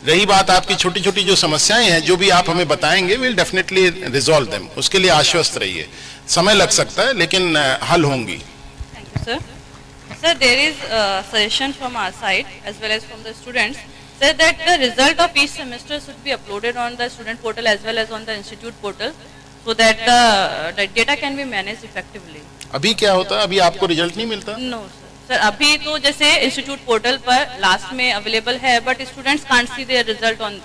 रही बात आपकी छोटी छोटी जो समस्याएं हैं, जो भी आप हमें बताएंगे, विल डेफिनेटली रिजॉल्व देम। उसके लिए आश्वस्त रहिए, समय लग सकता है लेकिन हल होंगी। Thank you sir. Sir, there is a suggestion from our side as well as from the students, sir, that the result of each semester should be uploaded on the student portal as well as on the institute portal, so that the data can be managed effectively. अभी क्या होता है, अभी आपको result नहीं मिलता? No sir, sir अभी तो जैसे इंस्टीट्यूट पोर्टल पर लास्ट में अवेलेबल है, but students can't see their result on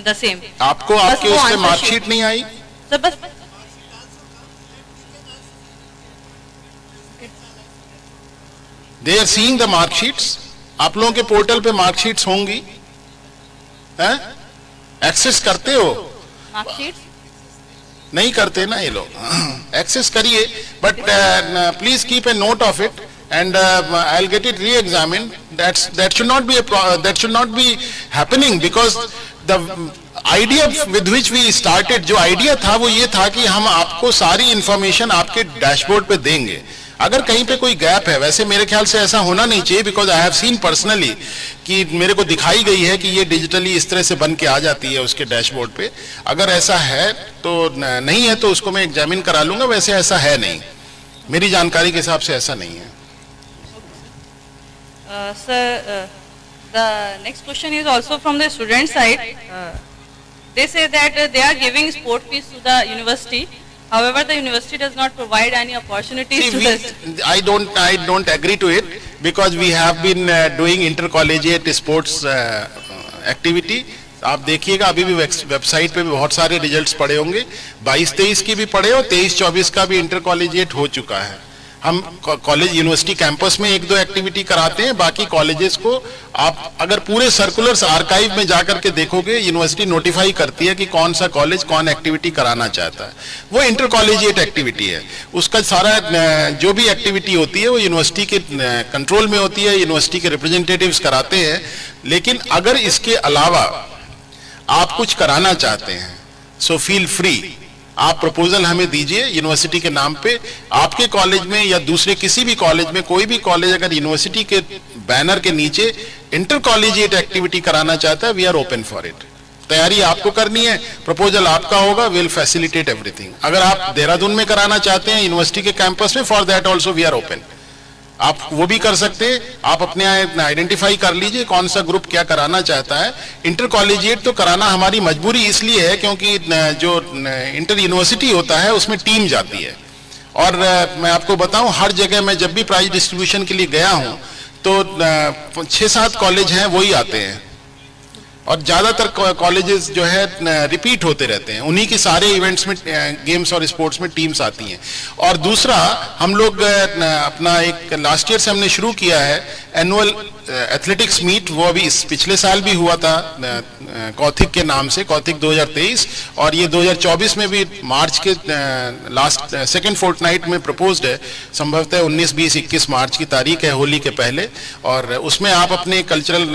the same. आपको आपके उसमें मार्कशीट नहीं आई? सर बस they are seeing the marksheets. आप लोगों के पोर्टल पे मार्कशीट्स होंगी, हैं? एक्सेस करते हो? मार्कशीट्स नहीं करते ना ये लोग, एक्सेस करिए, but please keep a note of it and I'll get it re-examined. That should not be happening, because the idea with which we started, जो idea था वो ये था कि हम आपको सारी information आपके डैशबोर्ड पे देंगे। अगर कहीं पे कोई गैप है, वैसे मेरे ख्याल से ऐसा होना नहीं चाहिए, because I have seen personally कि मेरे को दिखाई गई है कि ये डिजिटली इस तरह से बन के आ जाती है उसके डैशबोर्ड पे। अगर ऐसा है तो नहीं है तो उसको मैं एग्जामिन करा लूंगा, वैसे ऐसा है नहीं, मेरी जानकारी के हिसाब से ऐसा नहीं है। Sir, the next question is also from the student side. They say that they are giving sport fees to the university. However, the university does not provide any opportunities to this. I don't agree to it, because we have been doing intercollegiate sports activity. आप देखिएगा अभी भी website पे भी बहुत सारे results पड़े होंगे, 22-23 की भी पड़े और 23-24 का भी इंटरकॉलेजिएट हो चुका है। हम कॉलेज यूनिवर्सिटी कैंपस में 1-2 एक्टिविटी कराते हैं, बाकी कॉलेजेस को आप अगर पूरे सर्कुलर्स आर्काइव में जाकर के देखोगे, यूनिवर्सिटी नोटिफाई करती है कि कौन सा कॉलेज कौन एक्टिविटी कराना चाहता है। वो इंटर कॉलेजिएट एक्टिविटी है, उसका सारा जो भी एक्टिविटी होती है वो यूनिवर्सिटी के कंट्रोल में होती है, यूनिवर्सिटी के रिप्रेजेंटेटिव्स कराते हैं। लेकिन अगर इसके अलावा आप कुछ कराना चाहते हैं, सो फील फ्री, आप प्रपोजल हमें दीजिए यूनिवर्सिटी के नाम पे। आपके कॉलेज में या दूसरे किसी भी कॉलेज में, कोई भी कॉलेज अगर यूनिवर्सिटी के बैनर के नीचे इंटर कॉलेजिएट एक्टिविटी कराना चाहता है, we are open for it. तैयारी आपको करनी है, प्रपोजल आपका होगा, विल फैसिलिटेट एवरीथिंग। अगर आप देहरादून में कराना चाहते हैं यूनिवर्सिटी के कैंपस में, for that also we are open, आप वो भी कर सकते हैं। आप अपने आइडेंटिफाई कर लीजिए कौन सा ग्रुप क्या कराना चाहता है। इंटर कॉलेजिएट तो कराना हमारी मजबूरी इसलिए है क्योंकि जो इंटर यूनिवर्सिटी होता है उसमें टीम जाती है, और मैं आपको बताऊं, हर जगह मैं जब भी प्राइज डिस्ट्रीब्यूशन के लिए गया हूं तो 6-7 कॉलेज हैं वही आते हैं, और ज्यादातर कॉलेजेस जो है रिपीट होते रहते हैं, उन्हीं के सारे इवेंट्स में, गेम्स और स्पोर्ट्स में टीम्स आती हैं। और दूसरा, हम लोग अपना एक लास्ट ईयर से हमने शुरू किया है एनुअल एथलेटिक्स मीट, वो अभी इस पिछले साल भी हुआ था कौथिक के नाम से, कौथिक 2023, और ये 2024 में भी मार्च के लास्ट सेकेंड फोर्टनाइट में प्रपोज्ड है, संभवतः 19, 20, 21 मार्च की तारीख है, होली के पहले। और उसमें आप अपने कल्चरल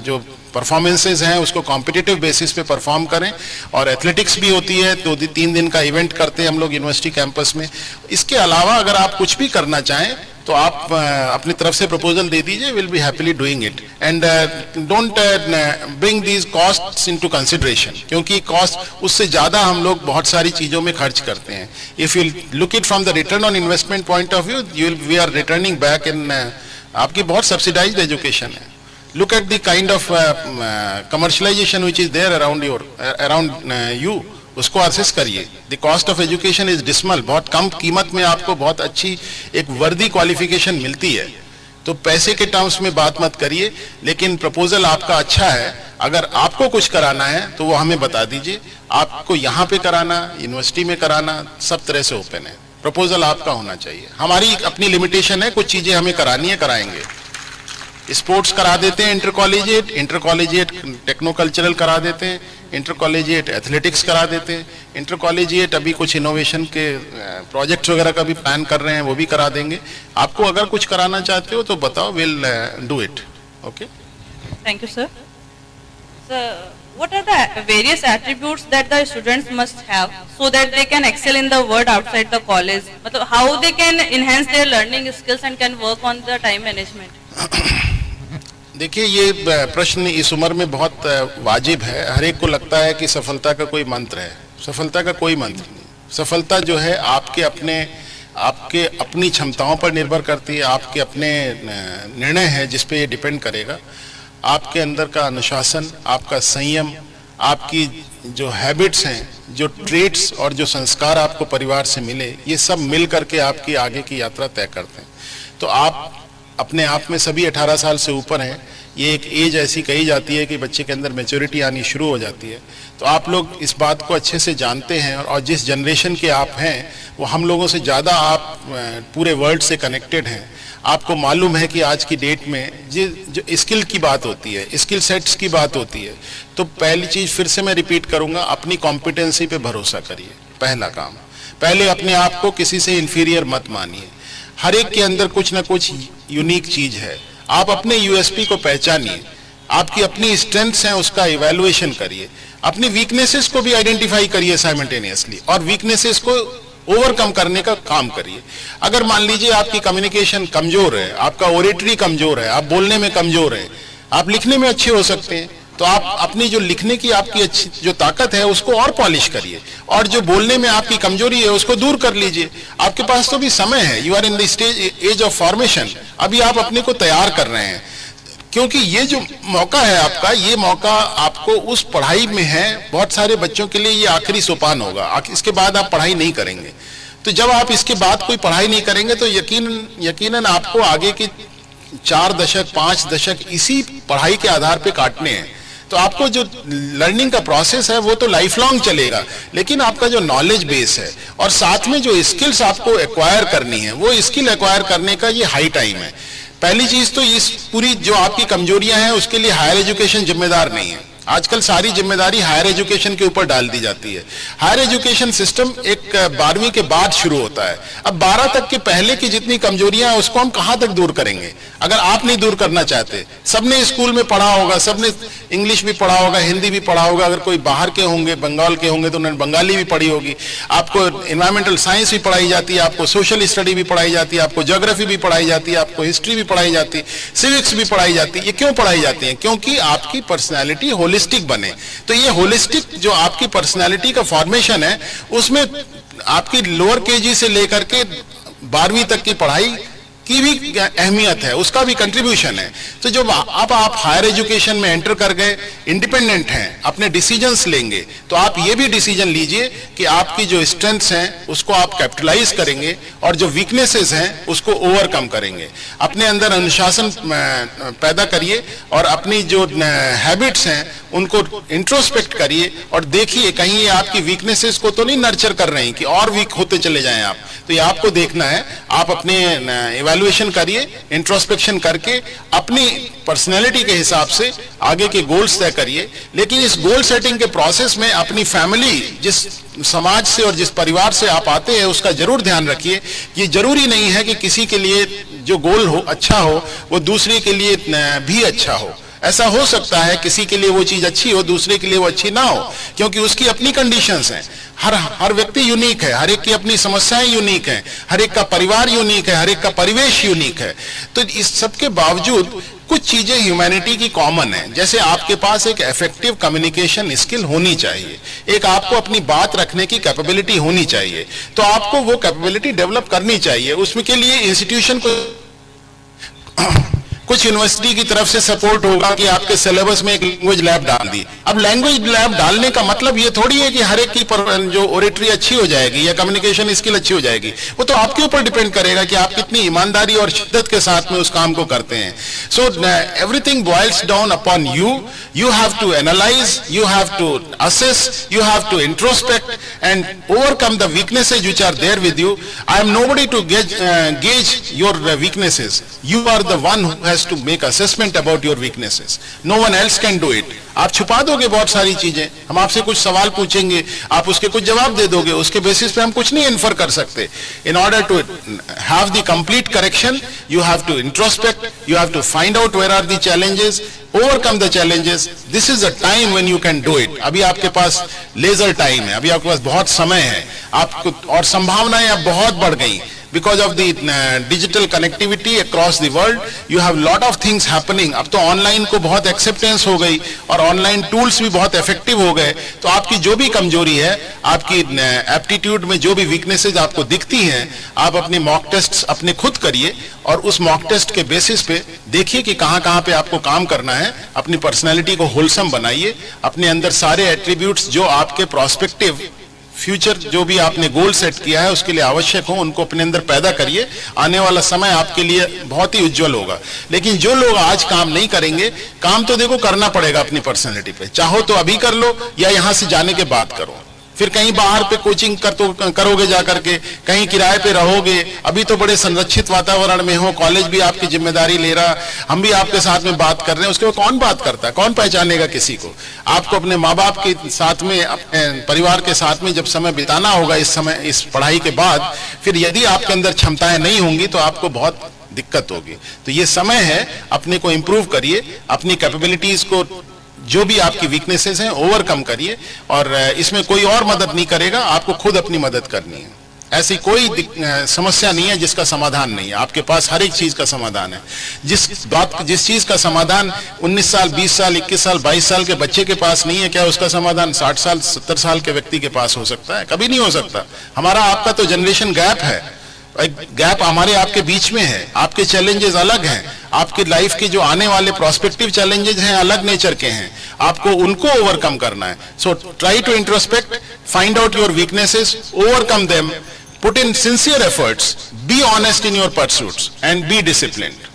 जो परफॉर्मेंसेज हैं उसको कॉम्पिटिटिव बेसिस पे परफॉर्म करें, और एथलेटिक्स भी होती है, 2-3 दिन का इवेंट करते हैं हम लोग यूनिवर्सिटी कैंपस में। इसके अलावा अगर आप कुछ भी करना चाहें तो आप अपनी तरफ से प्रपोजल दे दीजिए, will be happily doing it, and don't bring these costs into consideration, क्योंकि कॉस्ट उससे ज्यादा हम लोग बहुत सारी चीजों में खर्च करते हैं। If you look it from the return on investment point of view, we are returning back in, आपकी बहुत सब्सिडाइज्ड एजुकेशन है। Look at the kind of commercialization which is there around you, उसको असेस करिए। The cost of education is dismal, बहुत कम कीमत में आपको बहुत अच्छी एक वर्दी क्वालिफिकेशन मिलती है, तो पैसे के टर्म्स में बात मत करिए। लेकिन प्रपोजल आपका अच्छा है, अगर आपको कुछ कराना है तो वो हमें बता दीजिए, आपको यहाँ पे कराना, यूनिवर्सिटी में कराना, सब तरह से ओपन है, प्रपोजल आपका होना चाहिए। हमारी अपनी लिमिटेशन है, कुछ चीजें हमें करानी है, कराएंगे। स्पोर्ट्स करा देते हैं इंटर कॉलेजिएट टेक्नो कल्चरल करा देते हैं, इंटर कॉलेजिएट एथलेटिक्स करा देते हैं, इंटर कॉलेजिएट अभी कुछ इनोवेशन के प्रोजेक्ट्स वगैरह का भी प्लान कर रहे हैं, वो भी करा देंगे। आपको अगर कुछ कराना चाहते हो तो बताओ, will do it. Okay, thank you sir. Sir, what are the various attributes that the students must have so that they can excel in the world outside the college? मतलब how they can enhance their learning skills and can work on the time management? देखिए, ये प्रश्न इस उम्र में बहुत वाजिब है। हर एक को लगता है कि सफलता का कोई मंत्र है। सफलता का कोई मंत्र नहीं। सफलता जो है आपके अपनी क्षमताओं पर निर्भर करती है, आपके अपने निर्णय है जिस पे ये डिपेंड करेगा। आपके अंदर का अनुशासन, आपका संयम, आपकी जो हैबिट्स हैं, जो ट्रेट्स और जो संस्कार आपको परिवार से मिले, ये सब मिल करके आपकी आगे की यात्रा तय करते हैं। तो आप अपने आप में सभी 18 साल से ऊपर हैं। ये एक एज ऐसी कही जाती है कि बच्चे के अंदर मैच्योरिटी आनी शुरू हो जाती है। तो आप लोग इस बात को अच्छे से जानते हैं और जिस जनरेशन के आप हैं वो हम लोगों से ज़्यादा आप पूरे वर्ल्ड से कनेक्टेड हैं। आपको मालूम है कि आज की डेट में जो स्किल की बात होती है, स्किल सेट्स की बात होती है, तो पहली चीज़ फिर से मैं रिपीट करूँगा, अपनी कॉम्पिटेंसी पे भरोसा करिए। पहला काम, पहले अपने आप को किसी से इन्फीरियर मत मानिए। हर एक के अंदर कुछ ना कुछ यूनिक चीज है। आप अपने यूएसपी को पहचानिए, आपकी अपनी स्ट्रेंथ्स हैं उसका इवैल्यूएशन करिए, अपनी वीकनेसेस को भी आइडेंटिफाई करिए साइमल्टेनियसली, और वीकनेसेस को ओवरकम करने का काम करिए। अगर मान लीजिए आपकी कम्युनिकेशन कमजोर है, आपका ओरेटरी कमजोर है, आप बोलने में कमजोर है, आप लिखने में अच्छे हो सकते हैं, तो आप अपनी जो लिखने की आपकी अच्छी जो ताकत है उसको और पॉलिश करिए, और जो बोलने में आपकी कमजोरी है उसको दूर कर लीजिए। आपके पास तो भी समय है, you are in the age of formation. अभी आप अपने को तैयार कर रहे हैं, क्योंकि ये जो मौका है आपका, ये मौका आपको उस पढ़ाई में है। बहुत सारे बच्चों के लिए ये आखिरी सोपान होगा, इसके बाद आप पढ़ाई नहीं करेंगे। तो जब आप इसके बाद कोई पढ़ाई नहीं करेंगे तो यकीनन आपको आगे के 4 दशक 5 दशक इसी पढ़ाई के आधार पे काटने हैं। तो आपको जो लर्निंग का प्रोसेस है वो तो लाइफ लॉन्ग चलेगा, लेकिन आपका जो नॉलेज बेस है और साथ में जो स्किल्स आपको एक्वायर करनी है, वो स्किल एक्वायर करने का ये हाई टाइम है। पहली चीज तो इस पूरी जो आपकी कमजोरियां हैं उसके लिए हायर एजुकेशन जिम्मेदार नहीं है। आजकल सारी जिम्मेदारी हायर एजुकेशन के ऊपर डाल दी जाती है। हायर एजुकेशन सिस्टम एक 12वीं के बाद शुरू होता है। अब 12 तक के पहले की जितनी कमजोरियां हैं उसको हम कहां तक दूर करेंगे, अगर आप नहीं दूर करना चाहते। सबने स्कूल में पढ़ा होगा, सबने इंग्लिश भी पढ़ा होगा, हिंदी भी पढ़ा होगा। अगर कोई बाहर के होंगे, बंगाल के होंगे, तो उन्होंने बंगाली भी पढ़ी होगी। आपको एनवायरमेंटल साइंस भी पढ़ाई जाती है, आपको सोशल स्टडी भी पढ़ाई जाती है, आपको ज्योग्राफी भी पढ़ाई जाती है, आपको हिस्ट्री भी पढ़ाई जाती है, सिविक्स भी पढ़ाई जाती है। ये क्यों पढ़ाई जाती है? क्योंकि आपकी पर्सनैलिटी होलिस्टिक बने। तो ये होलिस्टिक जो आपकी पर्सनैलिटी का फॉर्मेशन है, उसमें आपकी लोअर केजी से लेकर के 12वीं तक की पढ़ाई की भी अहमियत है, उसका भी कंट्रीब्यूशन है। तो जब अब आप हायर एजुकेशन में एंटर कर गए, इंडिपेंडेंट हैं, अपने डिसीजंस लेंगे, तो आप ये भी डिसीजन लीजिए कि आपकी जो स्ट्रेंथ्स हैं उसको आप कैपिटलाइज करेंगे और जो वीकनेसेस हैं उसको ओवरकम करेंगे। अपने अंदर अनुशासन पैदा करिए और अपनी जो हैबिट्स हैं उनको इंट्रोस्पेक्ट करिए और देखिए कहीं ये आपकी वीकनेसेस को तो नहीं नर्चर कर रहे हैं कि और वीक होते चले जाएं आप। तो ये आपको देखना है। आप अपने इवैल्यूएशन करिए, इंट्रोस्पेक्शन करके अपनी पर्सनैलिटी के हिसाब से आगे के गोल्स तय करिए। लेकिन इस गोल सेटिंग के प्रोसेस में अपनी फैमिली, जिस समाज से और जिस परिवार से आप आते हैं, उसका जरूर ध्यान रखिए। ये जरूरी नहीं है कि किसी के लिए जो गोल हो अच्छा हो वो दूसरे के लिए भी अच्छा हो। ऐसा हो सकता है किसी के लिए वो चीज अच्छी हो, दूसरे के लिए वो अच्छी ना हो, क्योंकि उसकी अपनी कंडीशंस हैं। हर व्यक्ति यूनिक है, हर एक की अपनी समस्याएं यूनिक हैं, हर एक का परिवार यूनिक है, हर एक का परिवेश यूनिक है। तो इस सब के बावजूद कुछ चीजें ह्यूमैनिटी की कॉमन है। जैसे आपके पास एक इफेक्टिव कम्युनिकेशन स्किल होनी चाहिए, एक आपको अपनी बात रखने की कैपेबिलिटी होनी चाहिए। तो आपको वो कैपेबिलिटी डेवलप करनी चाहिए। उसमें के लिए इंस्टीट्यूशन को कुछ यूनिवर्सिटी की तरफ से सपोर्ट होगा कि आपके सिलेबस में एक लैंग्वेज लैब डाल दी। अब लैंग्वेज लैब डालने का मतलब ये थोड़ी है कि हर एक की जो ओरेटरी अच्छी हो जाएगी या कम्युनिकेशन स्किल अच्छी हो जाएगी। वो तो आपके ऊपर डिपेंड करेगा कि आप कितनी ईमानदारी और शिद्दत के साथ में उस काम को करते हैं। So everything boils down upon you. You have to analyse, you have to assess, you have to introspect and overcome the weaknesses which are there with you. I am nobody to gauge your weaknesses. You are the one who has to make assessment about your weaknesses. No one else can do it. आप छुपा दोगे बहुत सारी चीजें, हम आपसे कुछ सवाल पूछेंगे, आप उसके कुछ जवाब दे दोगे, उसके बेसिस पे हम कुछ नहीं इन्फर कर सकते। In order to have the complete correction, you have to introspect, you have to find out where are the challenges, overcome the challenges. This is the time when you can do it. अभी आपके पास leisure time है, अभी आपके पास बहुत समय है, आपको और संभावनाएं अब बहुत बढ़ गई। because of the digital connectivity across the world, you have lot of things happening. अब तो ऑनलाइन को बहुत एक्सेप्टेंस हो गई और ऑनलाइन टूल्स भी बहुत इफेक्टिव हो गए, तो आपकी जो भी कमजोरी है, आपकी एप्टीट्यूड में जो भी वीकनेसेस आपको दिखती हैं, आप अपने मॉक टेस्ट अपने खुद करिए और उस मॉक टेस्ट के बेसिस पे देखिए कि कहाँ कहाँ पे आपको काम करना है। अपनी पर्सनैलिटी को होलसम बनाइए, अपने अंदर सारे एट्रीब्यूट्स जो आपके प्रोस्पेक्टिव फ्यूचर जो भी आपने गोल सेट किया है उसके लिए आवश्यक हो, उनको अपने अंदर पैदा करिए। आने वाला समय आपके लिए बहुत ही उज्जवल होगा। लेकिन जो लोग आज काम नहीं करेंगे, काम तो देखो करना पड़ेगा अपनी पर्सनैलिटी पे, चाहो तो अभी कर लो या यहां से जाने के बाद करो, फिर कहीं बाहर पे कोचिंग करोगे जा करके, कहीं किराए पे रहोगे। अभी तो बड़े संरक्षित वातावरण में हो, कॉलेज भी आपकी जिम्मेदारी ले रहा, हम भी आपके साथ में बात कर रहे हैं, उसके बाद कौन बात करता है, कौन पहचानेगा किसी को। आपको अपने माँ बाप के साथ में, अपने परिवार के साथ में जब समय बिताना होगा इस समय, इस पढ़ाई के बाद, फिर यदि आपके अंदर क्षमताएं नहीं होंगी तो आपको बहुत दिक्कत होगी। तो ये समय है, अपने को इम्प्रूव करिए, अपनी कैपेबिलिटीज को, जो भी आपकी वीकनेसेस हैं, ओवरकम करिए। और इसमें कोई और मदद नहीं करेगा, आपको खुद अपनी मदद करनी है। ऐसी कोई समस्या नहीं है जिसका समाधान नहीं है, आपके पास हर एक चीज का समाधान है। जिस चीज का समाधान 19 साल 20 साल 21 साल 22 साल के बच्चे के पास नहीं है, क्या उसका समाधान 60 साल 70 साल के व्यक्ति के पास हो सकता है? कभी नहीं हो सकता। हमारा आपका तो जनरेशन गैप है, गैप हमारे आपके बीच में है। आपके चैलेंजेस अलग हैं, आपकी लाइफ के जो आने वाले प्रोस्पेक्टिव चैलेंजेस हैं अलग नेचर के हैं, आपको उनको ओवरकम करना है। So try to introspect, find out your weaknesses, overcome them, put in sincere efforts, be honest in your pursuits and be disciplined.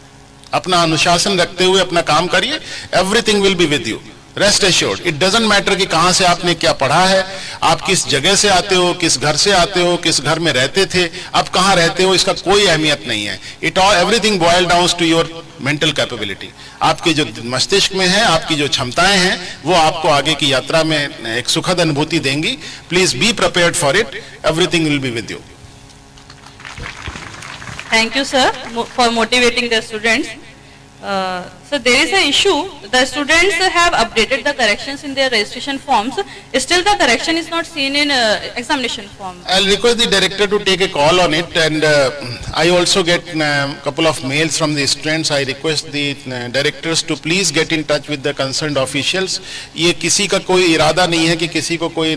अपना अनुशासन रखते हुए अपना काम करिए, everything will be with you. Rest assured, it doesn't matter कि कहां से आपने क्या पढ़ा है, आप किस जगह से आते हो, किस घर से आते हो, किस घर में रहते थे, अब कहां रहते हो, इसका कोई अहमियत नहीं है। It all everything boil down to your mental capability. आपके जो मस्तिष्क में है, आपकी जो क्षमताएं हैं, वो आपको आगे की यात्रा में एक सुखद अनुभूति देंगी। Please be prepared for it, everything will be with you. Thank you, sir, for motivating the students. So there is an issue. The students have updated the corrections in their registration forms. Still, the correction is not seen in examination form. I'll request the director to take a call on it, and I also get a couple of mails from the students. I request the directors to please get in touch with the concerned officials. ये किसी का कोई इरादा नहीं है कि किसी को कोई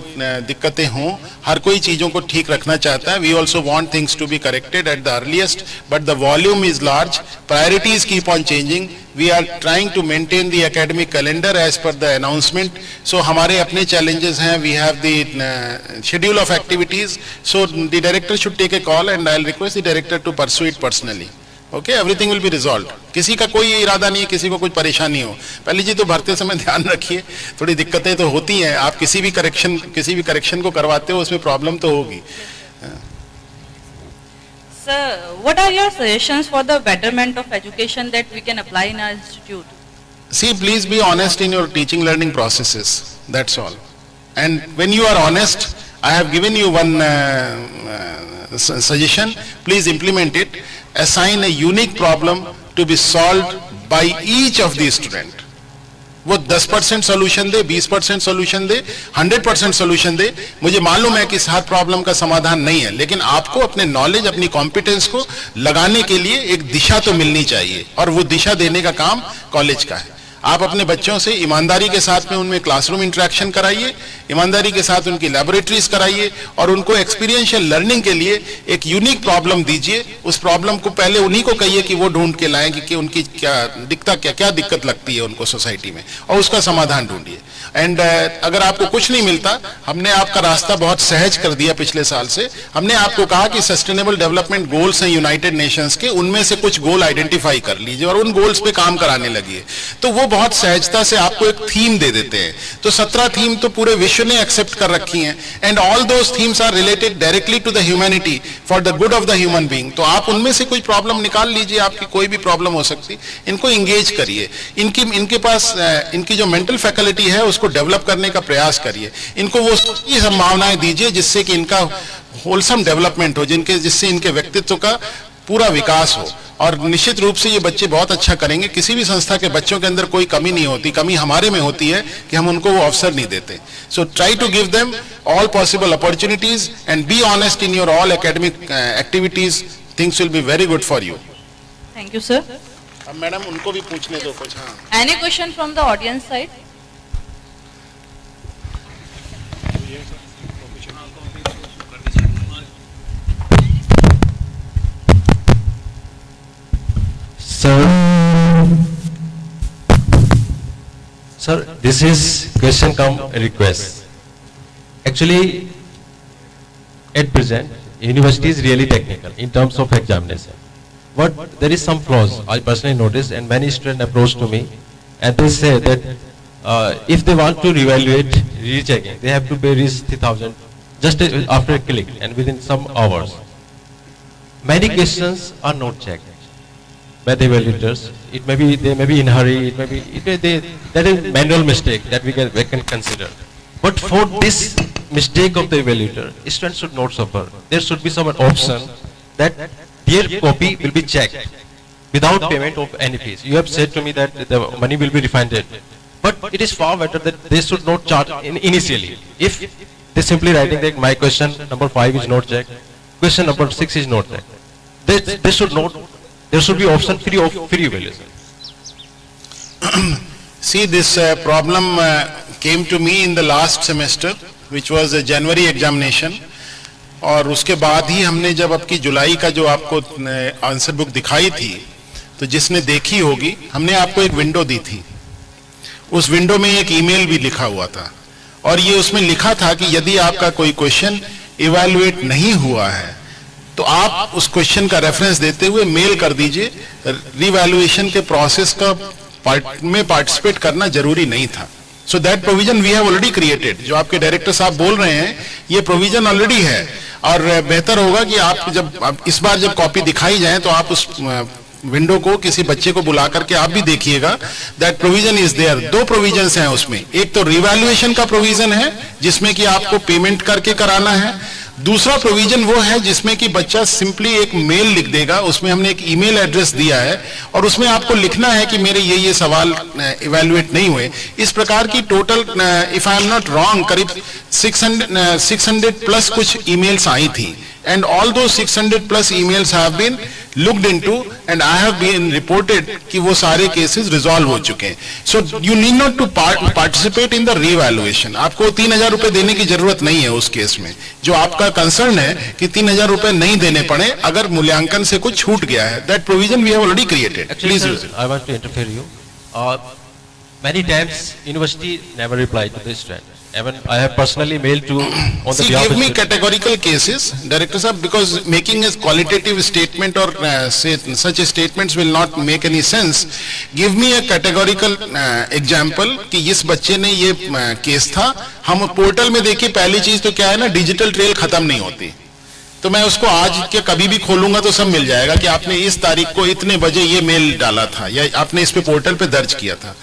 दिक्कतें हों, हर कोई चीजों को ठीक रखना चाहता है। We also want things to be corrected at the earliest, but the volume is large. Priorities keep on changing. We are trying to maintain the academic calendar as per the announcement. So हमारे अपने challenges हैं. We have the schedule of activities. So the director should take a call, and I'll request the director to pursue it personally. Okay, everything will be resolved. किसी का कोई इरादा नहीं है, किसी को कोई परेशानी हो। पहली चीज तो भरते समय ध्यान रखिए, थोड़ी दिक्कतें तो होती हैं। आप किसी भी करेक्शन को करवाते हो, उसमें प्रॉब्लम तो होगी। Sir, what are your suggestions for the betterment of education that we can apply in our institute? See, please be honest in your teaching learning processes. That's all. And when you are honest, I have given you one suggestion. Please implement it. Assign a unique problem to be solved by each of the student. वो 10% solution दे, 20% solution दे, 100% solution दे। मुझे मालूम है कि हर problem का समाधान नहीं है, लेकिन आपको अपने नॉलेज, अपनी कॉम्पिटेंस को लगाने के लिए एक दिशा तो मिलनी चाहिए, और वो दिशा देने का काम कॉलेज का है। आप अपने बच्चों से ईमानदारी के साथ में उनमें क्लासरूम इंटरेक्शन कराइए, ईमानदारी के साथ उनकी लैबोरेटरीज कराइए, और उनको एक्सपीरियंशियल लर्निंग के लिए एक यूनिक प्रॉब्लम दीजिए। उस प्रॉब्लम को पहले उन्हीं को कहिए कि वो ढूंढ के लाएं कि उनकी क्या दिक्कत लगती है उनको सोसाइटी में, और उसका समाधान ढूंढिए। एंड अगर आपको कुछ नहीं मिलता, हमने आपका रास्ता बहुत सहज कर दिया पिछले साल से। हमने आपको कहा कि सस्टेनेबल डेवलपमेंट गोल्स हैं यूनाइटेड नेशंस के, उनमें से कुछ गोल आइडेंटिफाई कर लीजिए और उन गोल्स पे काम कराने लगिए। तो वो बहुत सहजता से आपको एक थीम दे देते हैं। तो 17 थीम तो पूरे विश्व ने एक्सेप्ट कर रखी हैं, and all those themes are related directly to the humanity, for the good of the human being. तो आप उनमें से कुछ प्रॉब्लम निकाल लीजिए, आपकी कोई भी प्रॉब्लम हो सकती, इनको इंगेज करिए। इनके पास इनकी जो मेंटल फैकल्टी है उसको डेवलप करने का प्रयास करिए। इनको वो संभावनाएं दीजिए जिससे कि इनका होलसम डेवलपमेंट हो, जिससे इनके व्यक्तित्व का पूरा विकास हो। और निश्चित रूप से ये बच्चे बहुत अच्छा करेंगे। किसी भी संस्था के बच्चों के अंदर कोई कमी नहीं होती, कमी हमारे में होती है कि हम उनको वो अवसर नहीं देते। So try to give them all possible opportunities and be honest in your all academic activities Things will be very good for you. Thank you, sir. अब मैडम उनको भी पूछने दो कुछ. हाँ. Any question from the audience side? Sir, this is question come request. Actually, at present, university is really technical in terms of examination. But there is some flaws I personally noticed, and many students approach to me, and they say that if they want to reevaluate rechecking, they have to pay 3,000 just after a click and within some hours. Many questions are not checked by the evaluators. It may be they may be in hurry. That is manual mistake that we can consider. But for this mistake of the evaluator, students should not suffer. There should be some option that their copy will be checked without payment of any fees. You have said to me that the money will be refunded, but it is far better that they should not charge initially. If they simply writing that my question number 5 is not checked, question number 6 is not checked, they should not. There should be option free evaluation. See, this problem came to me in the last semester, which was a January examination. और उसके बाद ही हमने जब आपकी जुलाई का जो आपको answer book दिखाई थी, तो जिसने देखी होगी, हमने आपको एक विंडो दी थी. उस विंडो में एक ईमेल भी लिखा हुआ था, और ये उसमें लिखा था कि यदि आपका कोई क्वेश्चन इवैल्यूएट नहीं हुआ है, तो आप उस क्वेश्चन का रेफरेंस देते हुए मेल कर दीजिए. रिवैल्यूएशन के प्रोसेस का में पार्टिसिपेट करना जरूरी नहीं था. So that provision we have already created. जो आपके डायरेक्टर साहब बोल रहे हैं, ये प्रोविजन ऑलरेडी है. और बेहतर होगा कि आप जब इस बार जब कॉपी दिखाई जाए, तो आप उस विंडो को किसी बच्चे को बुला करके आप भी देखिएगा. That provision is there. 2 provisions हैं उसमें. एक तो रिवैल्यूएशन का प्रोविजन है, जिसमें कि आपको पेमेंट करके कराना है. दूसरा प्रोविजन वो है जिसमें कि बच्चा सिंपली एक मेल लिख देगा. उसमें हमने एक ईमेल एड्रेस दिया है, और उसमें आपको लिखना है कि मेरे ये सवाल इवैल्यूएट नहीं हुए. इस प्रकार की total, if I am not wrong, करीब 600 प्लस कुछ ईमेल्स आई थी. And all those 600 plus emails have been looked into, and I have been reported कि वो सारे cases resolve हो चुके हैं. So you need not to participate in the revaluation. आपको 3,000 रुपए देने की जरूरत नहीं है उस केस में. जो आपका कंसर्न है कि 3,000 रुपए नहीं देने पड़े अगर मूल्यांकन से कुछ छूट गया है. That provision we have already created. Actually, Please sir, use it. I want to interfere you. Many times university never reply to the student. Even I have personally mailed to on the behalf give of me categorical cases, Director Sahab, because making a qualitative statement or such statements will not make any sense. Give me a categorical example कि इस बच्चे ने ये case था. हम portal में देखिए, पहली चीज तो क्या है ना, डिजिटल ट्रेल खत्म नहीं होती. तो मैं उसको आज के कभी भी खोलूंगा तो सब मिल जाएगा कि आपने इस तारीख को इतने बजे ये मेल डाला था, या आपने इस पे पोर्टल पे दर्ज किया था.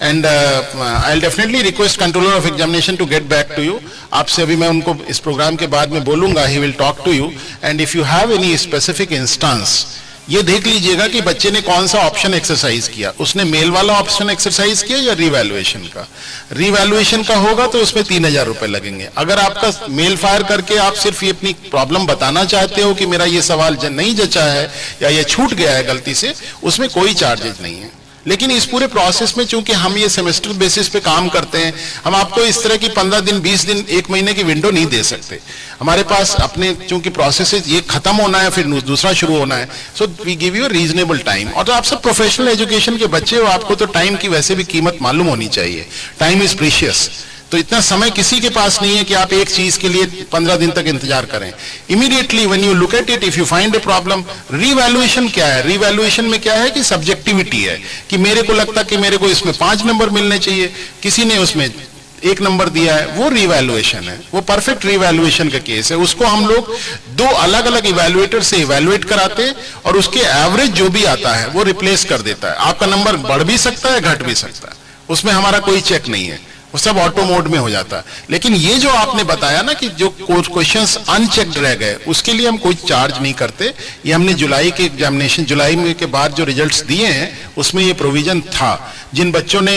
And I will definitely request controller of examination to get back to you. आपसे अभी मैं उनको इस प्रोग्राम के बाद में बोलूंगा. He will talk to you, and if you have any specific instance, ये देख लीजिएगा कि बच्चे ने कौन सा ऑप्शन एक्सरसाइज किया. उसने मेल वाला ऑप्शन एक्सरसाइज किया या रिवैल्यूएशन का. रिवैल्यूएशन का होगा तो उसमें 3,000 रुपए लगेंगे. अगर आपका मेल फायर करके आप सिर्फ ये अपनी प्रॉब्लम बताना चाहते हो कि मेरा ये सवाल नहीं जचा है या ये छूट गया है गलती से, उसमें कोई चार्जेज नहीं है. लेकिन इस पूरे प्रोसेस में चूंकि हम ये सेमेस्टर बेसिस पे काम करते हैं, हम आपको इस तरह की 15 दिन, 20 दिन, 1 महीने की विंडो नहीं दे सकते. हमारे पास अपने चूंकि प्रोसेस ये खत्म होना है, फिर दूसरा शुरू होना है. So we give you reasonable time. और आप सब प्रोफेशनल एजुकेशन के बच्चे हो, आपको तो टाइम की वैसे भी कीमत मालूम होनी चाहिए. Time is precious. तो इतना समय किसी के पास नहीं है कि आप एक चीज के लिए 15 दिन तक इंतजार करें. Immediately when you look at it, if you find a problem, revaluation क्या है? रिवैल्यूएशन में क्या है कि सब्जेक्टिविटी है, कि मेरे को लगता कि मेरे को इसमें 5 नंबर मिलने चाहिए, किसी ने उसमें 1 नंबर दिया है, वो रिवैल्यूएशन है. वो परफेक्ट रिवैल्यूएशन का केस है. उसको हम लोग 2 अलग अलग इवैल्यूएटर से इवैल्यूएट कराते हैं, और उसके एवरेज जो भी आता है वो रिप्लेस कर देता है. आपका नंबर बढ़ भी सकता है, घट भी सकता है, उसमें हमारा कोई चेक नहीं है. वो सब ऑटो मोड में हो जाता है। लेकिन ये जो आपने बताया ना कि जो क्वेश्चंस अनचेक्ड रह गए, उसके लिए हम कोई चार्ज नहीं करते। ये हमने जुलाई के एग्जामिनेशन, जुलाई में के बाद जो रिजल्ट्स दिए हैं उसमें ये प्रोविजन था। जिन बच्चों ने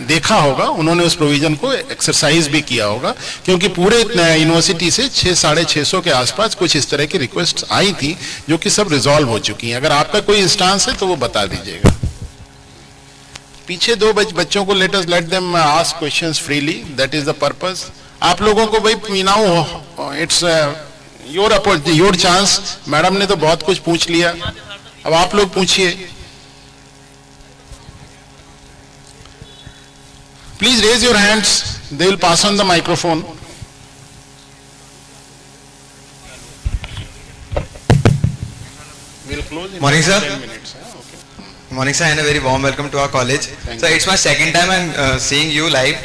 देखा होगा उन्होंने उस प्रोविजन को एक्सरसाइज भी किया होगा, क्योंकि पूरे यूनिवर्सिटी से 600-650 के आसपास कुछ इस तरह की रिक्वेस्ट आई थी जो कि सब रिजॉल्व हो चुकी हैं। अगर आपका कोई इंस्टांस है तो वो बता दीजिएगा। पीछे दो बच्चों को let them ask questions freely, that is the purpose. आप लोगों को भाई now it's your chance. Madam ने तो बहुत कुछ पूछ लिया, अब आप लोग पूछिए। Please raise your hands, they will pass on the microphone. Morning, sir. Morning, sir, and a very warm welcome to our college. Sir, it's my second time I'm seeing you live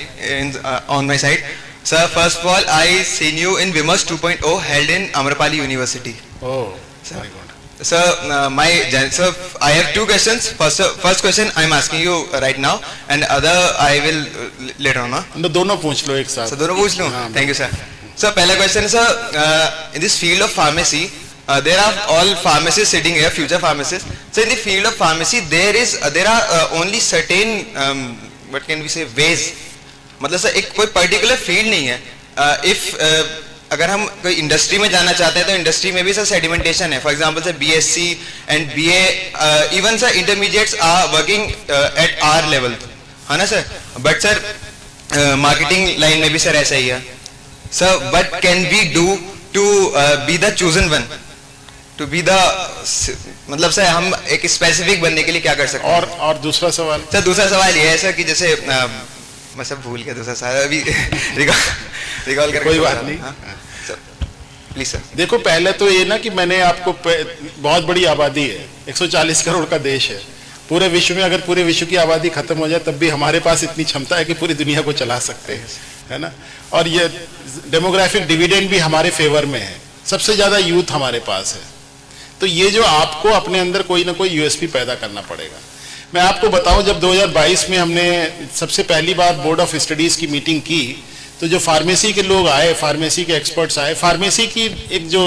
on my site. Sir, first of all, I seen you in Vimas 2.0 held in Amrapali University. Oh, sir. very good. Sir, sir, I have two questions. First question I'm asking you right now, and other I will later on. दोनों पूछ लो एक साथ। So, दोनों पूछ लूँ? Thank you, sir. Sir, पहला question है, sir, in this field of pharmacy, there are all pharmacists sitting here, future pharmacists. So in the field of pharmacy, there are only certain what can we say ways. मतलब sir एक कोई particular field नहीं है. If अगर हम कोई industry में जाना चाहते हैं तो इंडस्ट्री में भी सर सेडिमेंटेशन है. For example sir BSc and BA, even sir intermediates are working at our level, है ना sir. But sir marketing line में भी सर ऐसा ही है. Sir what can we do to be the chosen one, to be the, मतलब sir हम एक स्पेसिफिक बनने के लिए क्या कर सकते हैं? और दूसरा सवाल सर, दूसरा सवाल ये है सर कि जैसे मैं सब भूल गया दूसरा सवाल अभी रिकॉल कर, कोई बात नहीं। Please sir. देखो, पहले तो ये ना कि मैंने आपको, बहुत बड़ी आबादी है, 140 करोड़ का देश है पूरे विश्व में। अगर पूरे विश्व की आबादी खत्म हो जाए तब भी हमारे पास इतनी क्षमता है कि पूरी दुनिया को चला सकते हैं, है ना। और ये डेमोग्राफिक डिविडेंड भी हमारे फेवर में है, सबसे ज्यादा यूथ हमारे पास है। तो ये जो आपको अपने अंदर कोई ना कोई यूएसपी पैदा करना पड़ेगा। मैं आपको बताऊं, जब 2022 में हमने सबसे पहली बार बोर्ड ऑफ स्टडीज की मीटिंग की तो जो फार्मेसी के लोग आए, फार्मेसी के एक्सपर्ट्स आए, फार्मेसी की एक जो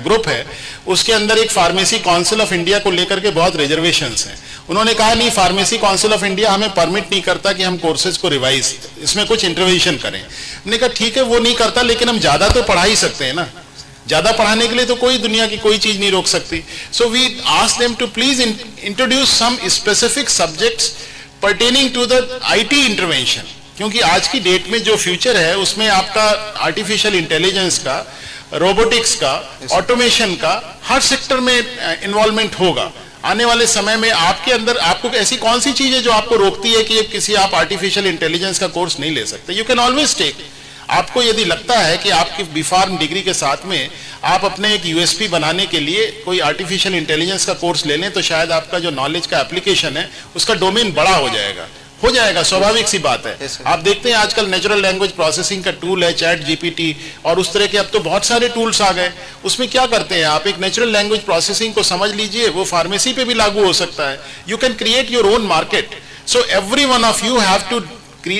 ग्रुप है उसके अंदर एक फार्मेसी काउंसिल ऑफ इंडिया को लेकर के बहुत रिजर्वेशंस हैं। उन्होंने कहा नहीं, फार्मेसी काउंसिल ऑफ इंडिया हमें परमिट नहीं करता कि हम कोर्सेज को रिवाइज, इसमें कुछ इंटरवेंशन करें। हमने कहा ठीक है, वो नहीं करता, लेकिन हम ज्यादा तो पढ़ा ही सकते हैं ना। ज्यादा पढ़ाने के लिए तो कोई दुनिया की कोई चीज नहीं रोक सकती। So we ask them to please introduce some specific subjects pertaining to the IT intervention, क्योंकि आज की डेट में जो फ्यूचर है उसमें आपका आर्टिफिशियल इंटेलिजेंस का, रोबोटिक्स का, ऑटोमेशन का हर सेक्टर में इन्वॉल्वमेंट होगा। आने वाले समय में आपके अंदर, आपको ऐसी कौन सी चीज है जो आपको रोकती है कि किसी आप आर्टिफिशियल इंटेलिजेंस का कोर्स नहीं ले सकते? You can always take. आपको यदि लगता है कि आपकी बीफार्म डिग्री के साथ में आप अपने एक यूएसपी बनाने के लिए कोई आर्टिफिशियल इंटेलिजेंस का कोर्स ले लें तो शायद आपका जो नॉलेज का एप्लीकेशन है उसका डोमेन बड़ा हो जाएगा, स्वाभाविक सी बात है। आप देखते हैं आजकल नेचुरल लैंग्वेज प्रोसेसिंग का टूल है, चैट जीपीटी और उस तरह के अब तो बहुत सारे टूल्स आ गए। उसमें क्या करते हैं, आप एक नेचुरल लैंग्वेज प्रोसेसिंग को समझ लीजिए, वो फार्मेसी पे भी लागू हो सकता है। You can create your own market. So every one of you have to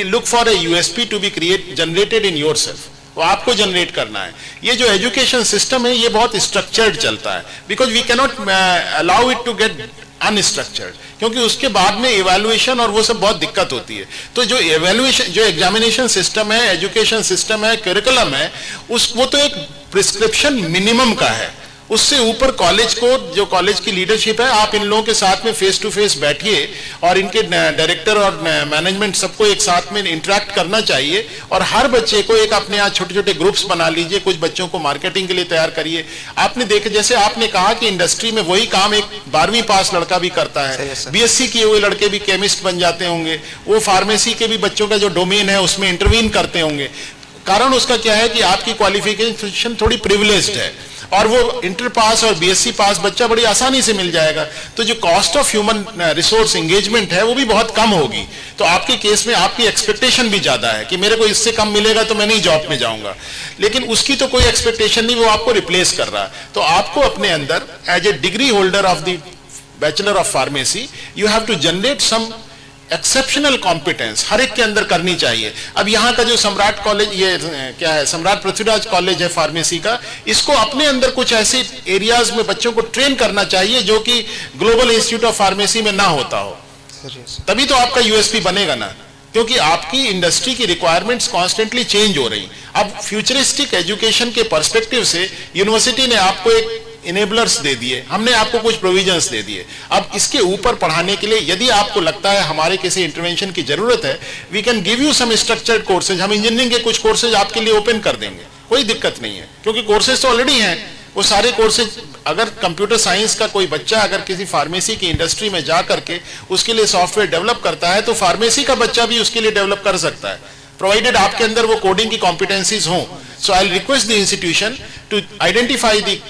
look for a USP to be generated in yourself। वो आपको जनरेट करना है। ये जो एजुकेशन सिस्टम है ये बहुत स्ट्रक्चर्ड चलता है, because we cannot allow it to get unstructured, क्योंकि उसके बाद में इवैल्यूएशन और वो सब बहुत दिक्कत होती है। तो जो इवैल्यूएशन, जो एग्जामिनेशन सिस्टम है, एजुकेशन सिस्टम है, करिकुलम है, वो तो एक प्रिस्क्रिप्शन मिनिमम का है। उससे ऊपर कॉलेज को, जो कॉलेज की लीडरशिप है, आप इन लोगों के साथ में फेस टू फेस बैठिए और इनके डायरेक्टर और मैनेजमेंट सबको एक साथ में इंटरेक्ट करना चाहिए। और हर बच्चे को एक अपने यहाँ छोटे छोटे ग्रुप्स बना लीजिए, कुछ बच्चों को मार्केटिंग के लिए तैयार करिए। आपने देखे, जैसे आपने कहा कि इंडस्ट्री में वही काम एक 12वीं पास लड़का भी करता है, BSc किए हुए लड़के भी केमिस्ट बन जाते होंगे, वो फार्मेसी के भी बच्चों का जो डोमेन है उसमें इंटरवीन करते होंगे। कारण उसका क्या है कि आपकी क्वालिफिकेशन थोड़ी प्रिविलेज्ड है और वो इंटर पास और BSc पास बच्चा बड़ी आसानी से मिल जाएगा। तो जो cost of human resource engagement है वो भी बहुत कम होगी। तो आपके केस में आपकी एक्सपेक्टेशन भी ज्यादा है कि मेरे को इससे कम मिलेगा तो मैं नहीं जॉब में जाऊंगा, लेकिन उसकी तो कोई एक्सपेक्टेशन नहीं, वो आपको रिप्लेस कर रहा है। तो आपको अपने अंदर as a degree holder of the bachelor of pharmacy you have to generate some exceptional competence हर एक के अंदर करनी चाहिए। अब यहाँ का जो सम्राट कॉलेज, ये क्या है, सम्राट पृथ्वीराज कॉलेज है फार्मेसी का, इसको अपने अंदर कुछ ऐसे एरियाज में बच्चों को ट्रेन करना चाहिए जो कि ग्लोबल इंस्टीट्यूट ऑफ फार्मेसी में ना होता हो, तभी तो आपका यूएसपी बनेगा ना, क्योंकि आपकी इंडस्ट्री की रिक्वायरमेंट्स कॉन्स्टेंटली चेंज हो रही। अब फ्यूचरिस्टिक एजुकेशन के पर्सपेक्टिव से यूनिवर्सिटी ने आपको एक इनेबलर्स दे दिए, हमने आपको कुछ प्रोविजंस दे दिए। अब इसके ऊपर पढ़ाने के लिए यदि आपको लगता है हमारे किसी इंटरवेंशन की जरूरत है, we can give you some structured courses, हम इंजीनियरिंग के कुछ कोर्सेज आपके लिए ओपन कर देंगे, कोई दिक्कत नहीं है, क्योंकि कोर्सेज तो ऑलरेडी हैं। वो सारे कोर्सेज, अगर कंप्यूटर साइंस का कोई बच्चा अगर किसी फार्मेसी की इंडस्ट्री में जा करके उसके लिए सॉफ्टवेयर डेवलप करता है, तो फार्मेसी का बच्चा भी उसके लिए डेवलप कर सकता है, प्रोवाइडेड आपके अंदर वो कोडिंग की कॉम्पिटेंसीज हों। So I will request the institution to identify the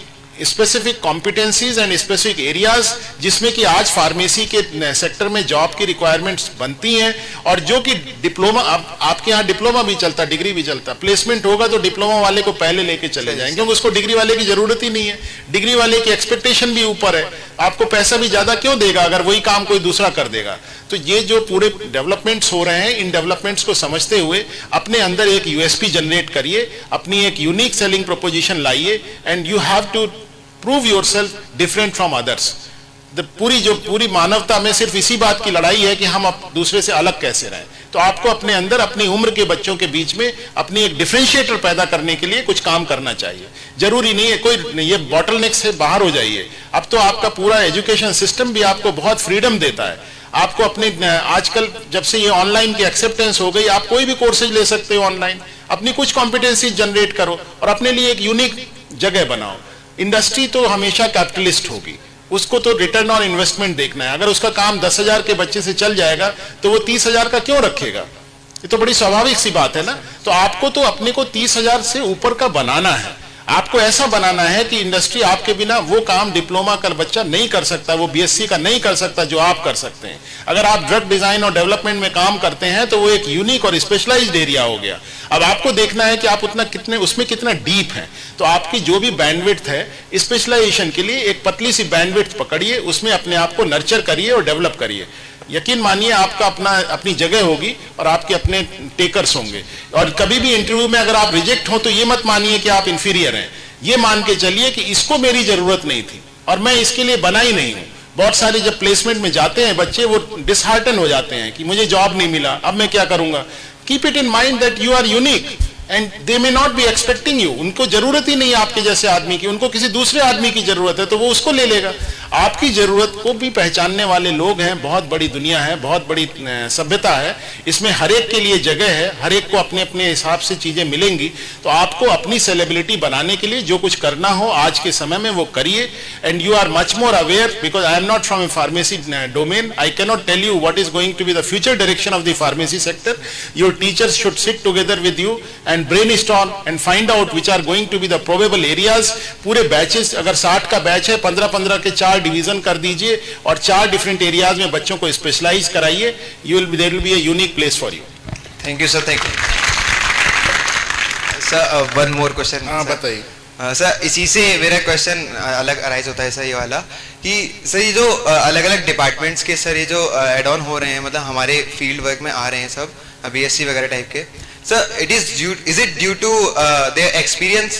specific competencies and specific areas जिसमें कि आज फार्मेसी के सेक्टर में जॉब की रिक्वायरमेंट्स बनती हैं, और जो कि डिप्लोमा, आपके यहाँ डिप्लोमा भी चलता, डिग्री भी चलता, प्लेसमेंट होगा तो डिप्लोमा वाले को पहले लेके चले जाएंगे, क्योंकि उसको डिग्री वाले की जरूरत ही नहीं है, डिग्री वाले की एक्सपेक्टेशन भी ऊपर है, आपको पैसा भी ज्यादा क्यों देगा अगर वही काम कोई दूसरा कर देगा। तो ये जो पूरे डेवलपमेंट्स हो रहे हैं, इन डेवलपमेंट्स को समझते हुए अपने अंदर एक यूएसपी जनरेट करिए, अपनी एक यूनिक सेलिंग प्रोपोजिशन लाइए, and you have to prove yourself different from others. पूरी मानवता में सिर्फ इसी बात की लड़ाई है कि हम दूसरे से अलग कैसे रहें। तो आपको अपने अंदर अपनी उम्र के बच्चों के बीच में अपनी एक डिफरेंशिएटर पैदा करने के लिए कुछ काम करना चाहिए। जरूरी नहीं है कोई ये बॉटलनेक से बाहर हो जाइए। अब तो आपका पूरा एजुकेशन सिस्टम भी आपको बहुत फ्रीडम देता है। आपको अपने, आजकल जब से ये ऑनलाइन की एक्सेप्टेंस हो गई, आप कोई भी कोर्सेज ले सकते हो ऑनलाइन, अपनी कुछ कॉम्पिटेंसी जनरेट करो और अपने लिए एक यूनिक जगह बनाओ। इंडस्ट्री तो हमेशा कैपिटलिस्ट होगी, उसको तो रिटर्न ऑन इन्वेस्टमेंट देखना है। अगर उसका काम 10,000 के बच्चे से चल जाएगा तो वो 30,000 का क्यों रखेगा? ये तो बड़ी स्वाभाविक सी बात है ना। तो आपको तो अपने को 30,000 से ऊपर का बनाना है। आपको ऐसा बनाना है कि इंडस्ट्री आपके बिना वो काम डिप्लोमा का बच्चा नहीं कर सकता, वो बीएससी का नहीं कर सकता जो आप कर सकते हैं। अगर आप ड्रग डिजाइन और डेवलपमेंट में काम करते हैं तो वो एक यूनिक और स्पेशलाइज्ड एरिया हो गया। अब आपको देखना है कि आप उसमें कितना डीप है। तो आपकी जो भी बैंडविड्थ है स्पेशलाइजेशन के लिए, एक पतली सी बैंडविड्थ पकड़िए, उसमें अपने आप को नर्चर करिए और डेवलप करिए। यकीन मानिए आपका अपनी जगह होगी और आपके अपने टेकर्स होंगे। और कभी भी इंटरव्यू में अगर आप रिजेक्ट हो तो ये मत मानिए कि आप इंफीरियर हैं, ये मान के चलिए कि इसको मेरी जरूरत नहीं थी और मैं इसके लिए बना ही नहीं हूं। बहुत सारे जब प्लेसमेंट में जाते हैं बच्चे, वो डिसहार्टन हो जाते हैं कि मुझे जॉब नहीं मिला, अब मैं क्या करूंगा। Keep it in mind that you are unique and they may not be expecting you. उनको जरूरत ही नहीं है आपके जैसे आदमी की, उनको किसी दूसरे आदमी की जरूरत है तो वो उसको ले लेगा। आपकी जरूरत को भी पहचानने वाले लोग हैं, बहुत बड़ी दुनिया है, बहुत बड़ी सभ्यता है, इसमें हर एक के लिए जगह है, हर एक को अपने अपने हिसाब से चीजें मिलेंगी। तो आपको अपनी सेलिब्रिटी बनाने के लिए जो कुछ करना हो आज के समय में वो करिए। And you are much more aware, because I am not from a pharmacy domain, I can not tell you what is going to be the future direction of the pharmacy sector. Your teachers should sit together with you and brainstorm and find out which are going to be the probable areas। पूरे batches, अगर 60 का batch है, 15-15 के 4 division कर दीजिए और 4 different areas में बच्चों को स्पेशलाइज कराइए। there will be a unique place for you। Thank you sir, thank you sir। One more question। हाँ बताइए सर। इसी से मेरा क्वेश्चन अलग अराइज होता है सर, ये वाला कि सर ये जो अलग अलग डिपार्टमेंट्स के सर ये जो एड ऑन हो रहे हैं, मतलब हमारे फील्ड वर्क में आ रहे हैं सब, बीएससी वगैरह टाइप के, sir is it due to their experience?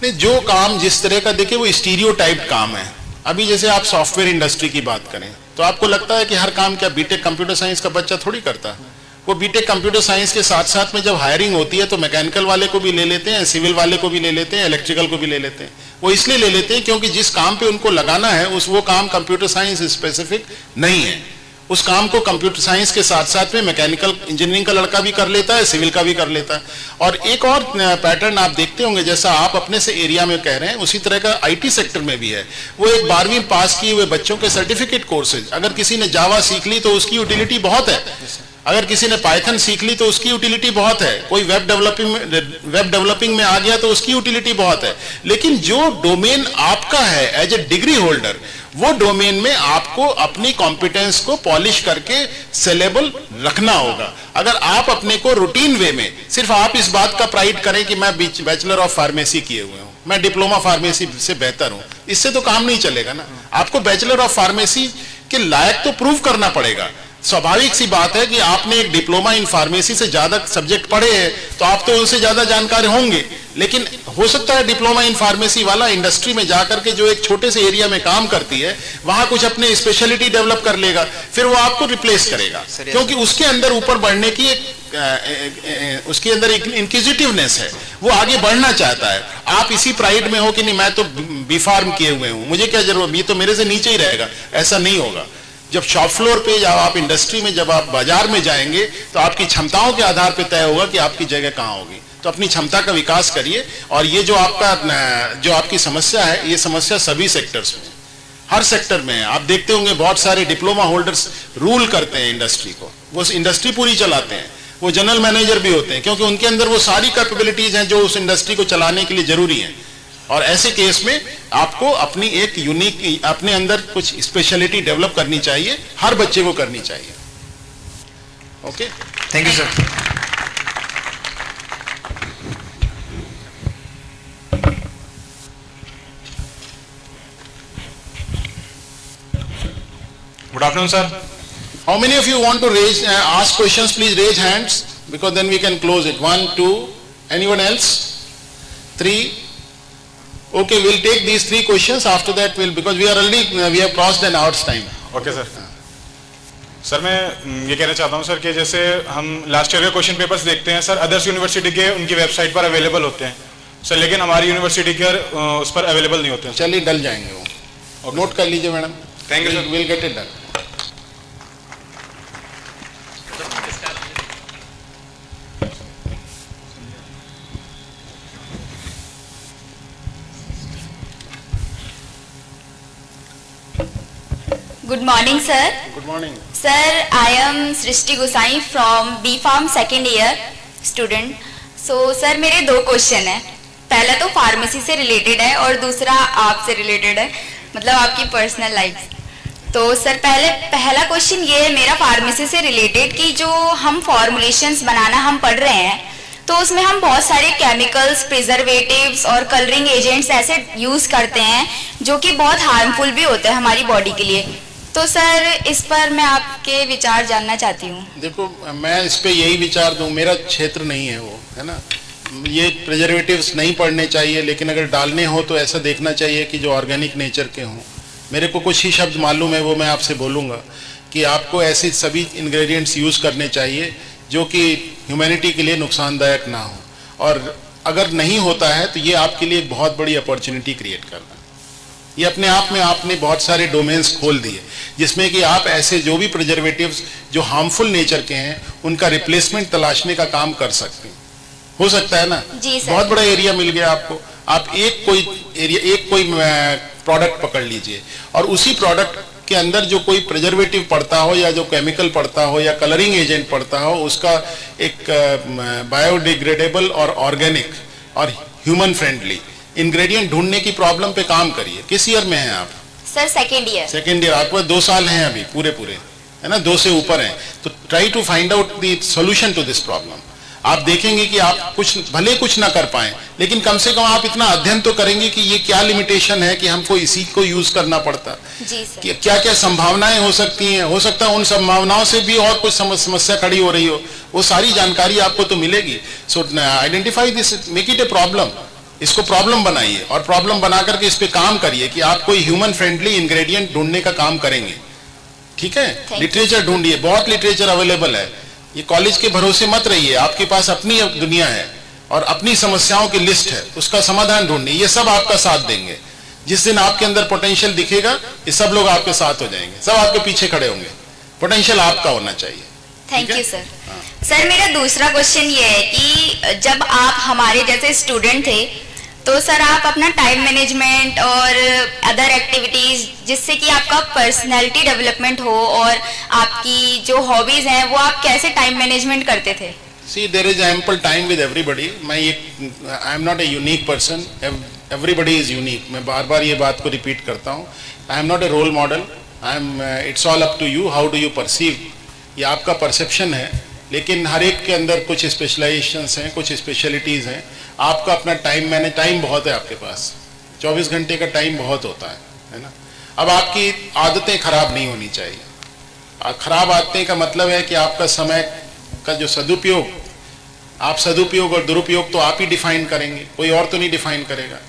नहीं, जो काम जिस तरह का, देखिए वो स्टीरियोटाइप काम है। अभी जैसे आप सॉफ्टवेयर इंडस्ट्री की बात करें तो आपको लगता है कि हर काम क्या बीटेक कंप्यूटर साइंस का बच्चा थोड़ी करता है। वो बीटेक कंप्यूटर साइंस के साथ साथ में जब हायरिंग होती है तो मैकेनिकल वाले को भी ले लेते हैं, सिविल वाले को भी ले लेते हैं, इलेक्ट्रिकल को भी ले लेते हैं। वो इसलिए ले लेते हैं क्योंकि जिस काम पे उनको लगाना है वो काम कंप्यूटर साइंस स्पेसिफिक नहीं है। उस काम को कंप्यूटर साइंस के साथ साथ में मैकेनिकल इंजीनियरिंग का लड़का भी कर लेता है, सिविल का भी कर लेता है। और एक और पैटर्न आप देखते होंगे, जैसा आप अपने से एरिया में कह रहे हैं उसी तरह का आईटी सेक्टर में भी है। वो एक 12वीं पास किए हुए बच्चों के सर्टिफिकेट कोर्सेज, अगर किसी ने जावा सीख ली तो उसकी यूटिलिटी बहुत है, अगर किसी ने पाइथन सीख ली तो उसकी यूटिलिटी बहुत है, कोई वेब डेवलपिंग में आ गया तो उसकी यूटिलिटी बहुत है। लेकिन जो डोमेन आपका है एज ए डिग्री होल्डर, वो डोमेन में आपको अपनी कॉम्पिटेंस को पॉलिश करके सेलेबल रखना होगा। अगर आप अपने को रूटीन वे में, सिर्फ आप इस बात का प्राइड करें कि मैं बैचलर ऑफ फार्मेसी किए हुए हूं, मैं डिप्लोमा फार्मेसी से बेहतर हूं, इससे तो काम नहीं चलेगा ना। आपको बैचलर ऑफ फार्मेसी के लायक तो प्रूव करना पड़ेगा। स्वाभाविक सी बात है कि आपने एक डिप्लोमा इन फार्मेसी से ज्यादा सब्जेक्ट पढ़े हैं तो आप तो उनसे ज्यादा जानकार होंगे, लेकिन हो सकता है डिप्लोमा इन फार्मेसी वाला इंडस्ट्री में जाकर के जो एक छोटे से एरिया में काम करती है वहां कुछ अपने स्पेशलिटी डेवलप कर लेगा, फिर वो आपको रिप्लेस करेगा, क्योंकि उसके अंदर ऊपर बढ़ने की उसके अंदर एक इंक्विजिटिवनेस है, वो आगे बढ़ना चाहता है। आप इसी प्राइड में हो कि नहीं मैं तो बी फार्म किए हुए हूं, मुझे क्या जरूरत, ये तो मेरे से नीचे ही रहेगा, ऐसा नहीं होगा। जब शॉप फ्लोर पे या आप इंडस्ट्री में, जब आप बाजार में जाएंगे तो आपकी क्षमताओं के आधार पे तय होगा कि आपकी जगह कहां होगी। तो अपनी क्षमता का विकास करिए। और ये जो आपकी समस्या है, ये समस्या सभी सेक्टर्स में, हर सेक्टर में है। आप देखते होंगे बहुत सारे डिप्लोमा होल्डर्स रूल करते हैं इंडस्ट्री को, वो इंडस्ट्री पूरी चलाते हैं, वो जनरल मैनेजर भी होते हैं, क्योंकि उनके अंदर वो सारी कैपेबिलिटीज हैं जो उस इंडस्ट्री को चलाने के लिए जरूरी है। और ऐसे केस में आपको अपनी एक यूनिक, अपने अंदर कुछ स्पेशलिटी डेवलप करनी चाहिए, हर बच्चे को करनी चाहिए। Okay, thank you sir. Good afternoon sir. How many of you want to ask questions? Please raise hands, because then we can close it. 1, 2, anyone else? 3. Okay, we'll take these 3 questions. After that, because we have crossed an hour's time. Okay sir. Sir मैं ये कहना चाहता हूँ sir कि जैसे हम last year के question papers देखते हैं सर, अदर्स यूनिवर्सिटी के उनकी वेबसाइट पर अवेलेबल होते हैं सर, लेकिन हमारी यूनिवर्सिटी के उस पर अवेलेबल नहीं होते हैं। चलिए डल जाएंगे वो, नोट कर लीजिए madam. Thank you sir. Will get it done. Good morning, sir. Good morning. Sir, I am Srishti Gosai from B Farm second year student. So, sir, मेरे 2 क्वेश्चन है। पहला तो फार्मेसी से रिलेटेड है और दूसरा आपसे रिलेटेड है, मतलब आपकी पर्सनल लाइफ। तो सर पहला क्वेश्चन ये है मेरा फार्मेसी से रिलेटेड कि जो हम फॉर्मुलेशंस बनाना हम पढ़ रहे हैं तो उसमें हम बहुत सारे केमिकल्स, प्रिजर्वेटिव्स और कलरिंग एजेंट्स ऐसे यूज करते हैं जो कि बहुत हार्मफुल भी होते हैं हमारी बॉडी के लिए। तो सर इस पर मैं आपके विचार जानना चाहती हूँ। देखो, मैं इस पे यही विचार दूं, मेरा क्षेत्र नहीं है वो, है ना। ये प्रिजर्वेटिव्स नहीं पढ़ने चाहिए, लेकिन अगर डालने हो तो ऐसा देखना चाहिए कि जो ऑर्गेनिक नेचर के हों। मेरे को कुछ ही शब्द मालूम है, वो मैं आपसे बोलूँगा कि आपको ऐसे सभी इंग्रेडिएंट्स यूज़ करने चाहिए जो कि ह्यूमैनिटी के लिए नुकसानदायक ना हो, और अगर नहीं होता है तो ये आपके लिए बहुत बड़ी अपॉर्चुनिटी क्रिएट करना। ये अपने आप में आपने बहुत सारे डोमेन्स खोल दिए जिसमें कि आप ऐसे जो भी प्रिजर्वेटिव्स जो हार्मफुल नेचर के हैं उनका रिप्लेसमेंट तलाशने का काम कर सकते हैं। हो सकता है ना? जी सर। बहुत बड़ा एरिया मिल गया आपको। आप एक कोई प्रोडक्ट पकड़ लीजिए और उसी प्रोडक्ट के अंदर जो कोई प्रिजर्वेटिव पड़ता हो या जो केमिकल पड़ता हो या कलरिंग एजेंट पड़ता हो, उसका एक बायोडिग्रेडेबल और ऑर्गेनिक और ह्यूमन फ्रेंडली इंग्रेडिएंट ढूंढने की प्रॉब्लम पे काम करिए। किस ईयर में हैं आप? Sir second year. Second year, आपको 2 साल हैं अभी पूरे, है ना, 2 से ऊपर हैं। तो try to find out the solution to this problem. आप देखेंगे कि आप भले कुछ ना कर पाए, लेकिन कम से कम आप इतना अध्ययन तो करेंगे कि ये क्या लिमिटेशन है कि हमको इसी को यूज करना पड़ता, जी सर। कि क्या क्या संभावनाएं हो सकती हैं, हो सकता है उन संभावनाओं से भी और कुछ समस्या खड़ी हो रही हो, वो सारी जानकारी आपको तो मिलेगी। सो identify this, make it a problem, इसको प्रॉब्लम बनाइए और प्रॉब्लम बना करके इस पे काम करिए कि आप कोई ह्यूमन फ्रेंडली इंग्रेडिएंट ढूंढने का काम करेंगे। ठीक है, लिटरेचर ढूंढिए, बहुत लिटरेचर अवेलेबल है। ये कॉलेज के भरोसे मत रहिए, आपके पास अपनी दुनिया है और अपनी समस्याओं की लिस्ट है, उसका समाधान ढूंढिए। ये सब आपका साथ देंगे। जिस दिन आपके अंदर पोटेंशियल दिखेगा, ये सब लोग आपके साथ हो जाएंगे, सब आपके पीछे खड़े होंगे। पोटेंशियल आपका होना चाहिए। Thank you sir. सर मेरा दूसरा क्वेश्चन ये है कि जब आप हमारे जैसे स्टूडेंट थे तो सर आप अपना टाइम मैनेजमेंट और अदर एक्टिविटीज जिससे कि आपका पर्सनैलिटी डेवलपमेंट हो और आपकी जो हॉबीज हैं वो आप कैसे टाइम मैनेजमेंट करते थे? See, there is ample time with everybody. I am not a unique person. Everybody is unique. मैं बार बार ये बात को रिपीट करता हूँ। I am not a role model. It's all up to you. How do you perceive? ये आपका perception है, लेकिन हर एक के अंदर कुछ स्पेशलाइजेशंस हैं, कुछ स्पेशलिटीज़ हैं। आपका अपना टाइम बहुत है आपके पास, 24 घंटे का टाइम बहुत होता है ना। अब आपकी आदतें खराब नहीं होनी चाहिए। खराब आदतें का मतलब है कि आपका समय का जो सदुपयोग, आप सदुपयोग और दुरुपयोग तो आप ही डिफाइन करेंगे, कोई और तो नहीं डिफाइन करेगा।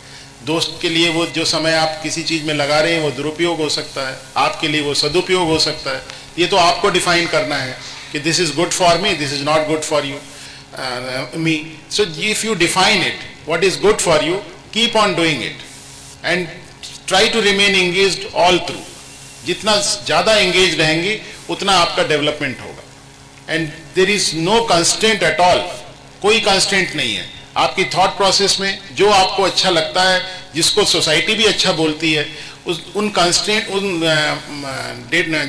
दोस्त के लिए वो जो समय आप किसी चीज़ में लगा रहे हैं वो दुरुपयोग हो सकता है, आपके लिए वो सदुपयोग हो सकता है। ये तो आपको डिफाइन करना है कि this is good for me, this is not good for you me. So if you define it what is good for you, keep on doing it and try to remain engaged all through. जितना ज़्यादा engage रहेंगे उतना आपका development होगा। And there is no constant at all, कोई constant नहीं है आपकी थॉट प्रोसेस में। जो आपको अच्छा लगता है, जिसको सोसाइटी भी अच्छा बोलती है, उन कंस्टेंट, उन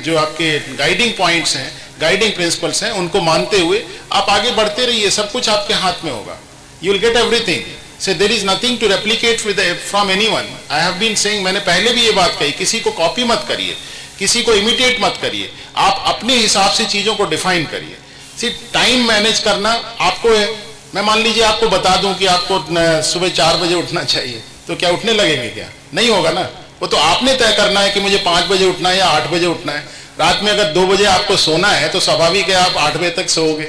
जो आपके गाइडिंग पॉइंट्स हैं, गाइडिंग प्रिंसिपल्स हैं, उनको मानते हुए आप आगे बढ़ते रहिए। सब कुछ आपके हाथ में होगा, you will get everything. So there is nothing to replicate from anyone. I have been saying, मैंने पहले भी ये बात कही, किसी को कॉपी मत करिए, किसी को इमिटेट मत करिए, आप अपने हिसाब से चीज़ों को डिफाइन करिए। सिर्फ टाइम मैनेज करना आपको है। मैं मान लीजिए आपको बता दूं कि आपको सुबह 4 बजे उठना चाहिए, तो क्या उठने लगेंगे? क्या नहीं होगा ना। वो तो आपने तय करना है कि मुझे 5 बजे उठना है या 8 बजे उठना है। रात में अगर 2 बजे आपको सोना है तो स्वाभाविक है आप 8 बजे तक सोओगे।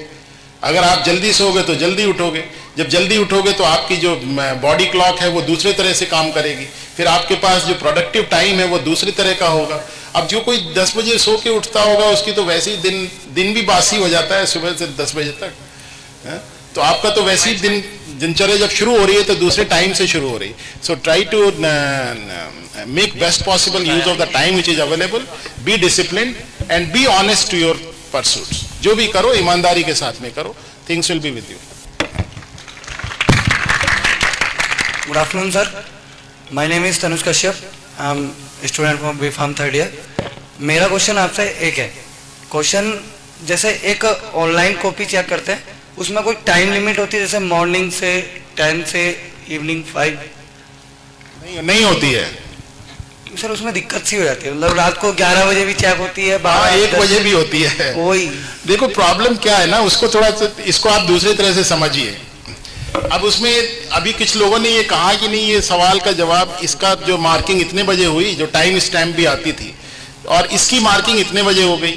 अगर आप जल्दी सोओगे तो जल्दी उठोगे। जब जल्दी उठोगे तो आपकी जो बॉडी क्लॉक है वो दूसरे तरह से काम करेगी, फिर आपके पास जो प्रोडक्टिव टाइम है वो दूसरी तरह का होगा। अब जो कोई 10 बजे सो के उठता होगा उसकी तो वैसे ही दिन भी बासी हो जाता है सुबह से 10 बजे तक है? तो आपका तो वैसे ही दिनचर्या जब शुरू हो रही है तो दूसरे टाइम से शुरू हो रही है। So try to make best possible use of the time which is available, be disciplined and be honest to your pursuits. जो भी करो ईमानदारी के साथ में करो, things will be with you. Good afternoon sir, my name is Tanuj Kashyap, I am student from B.Pharm 3rd year. मेरा question आपसे एक है। क्वेश्चन, जैसे एक ऑनलाइन कॉपी चेक करते हैं, उसमें कोई टाइम लिमिट होती है? जैसे मॉर्निंग से 10 से इवनिंग 5? नहीं होती है सर, उसमें दिक्कत सी हो जाती है। मतलब रात को 11 बजे भी चेक होती है, 1 बजे भी होती है। वही देखो प्रॉब्लम क्या है ना, उसको थोड़ा सा, इसको आप दूसरी तरह से समझिए। अब उसमें अभी कुछ लोगों ने ये कहा कि नहीं, ये सवाल का जवाब, इसका जो मार्किंग इतने बजे हुई, जो टाइम स्टैम्प भी आती थी, और इसकी मार्किंग इतने बजे हो गई,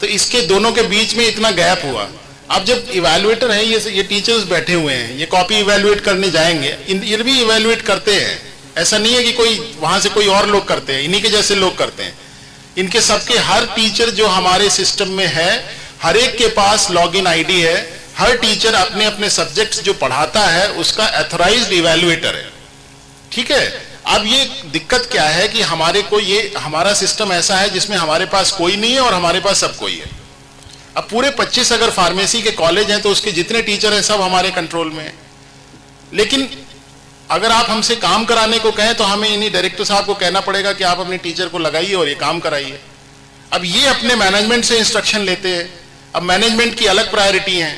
तो इसके दोनों के बीच में इतना गैप हुआ। अब जब इवैल्यूएटर है, ये टीचर्स बैठे हुए हैं, ये कॉपी इवैल्यूएट करने जाएंगे, ये भी इवैल्यूएट करते हैं। ऐसा नहीं है कि कोई वहां से कोई और लोग करते हैं, इन्हीं के जैसे लोग करते हैं। इनके सबके, हर टीचर जो हमारे सिस्टम में है, हर एक के पास लॉगिन आईडी है। हर टीचर अपने अपने सब्जेक्ट्स जो पढ़ाता है उसका ऑथराइज्ड इवैल्यूएटर है, ठीक है। अब ये दिक्कत क्या है कि हमारा सिस्टम ऐसा है जिसमें हमारे पास कोई नहीं है और हमारे पास सब कोई है। अब पूरे 25 अगर फार्मेसी के कॉलेज हैं तो उसके जितने टीचर हैं सब हमारे कंट्रोल में है। लेकिन अगर आप हमसे काम कराने को कहें तो हमें इन्हीं डायरेक्टर साहब को कहना पड़ेगा कि आप अपने टीचर को लगाइए और ये काम कराइए। अब ये अपने मैनेजमेंट से इंस्ट्रक्शन लेते हैं। अब मैनेजमेंट की अलग प्रायोरिटी है।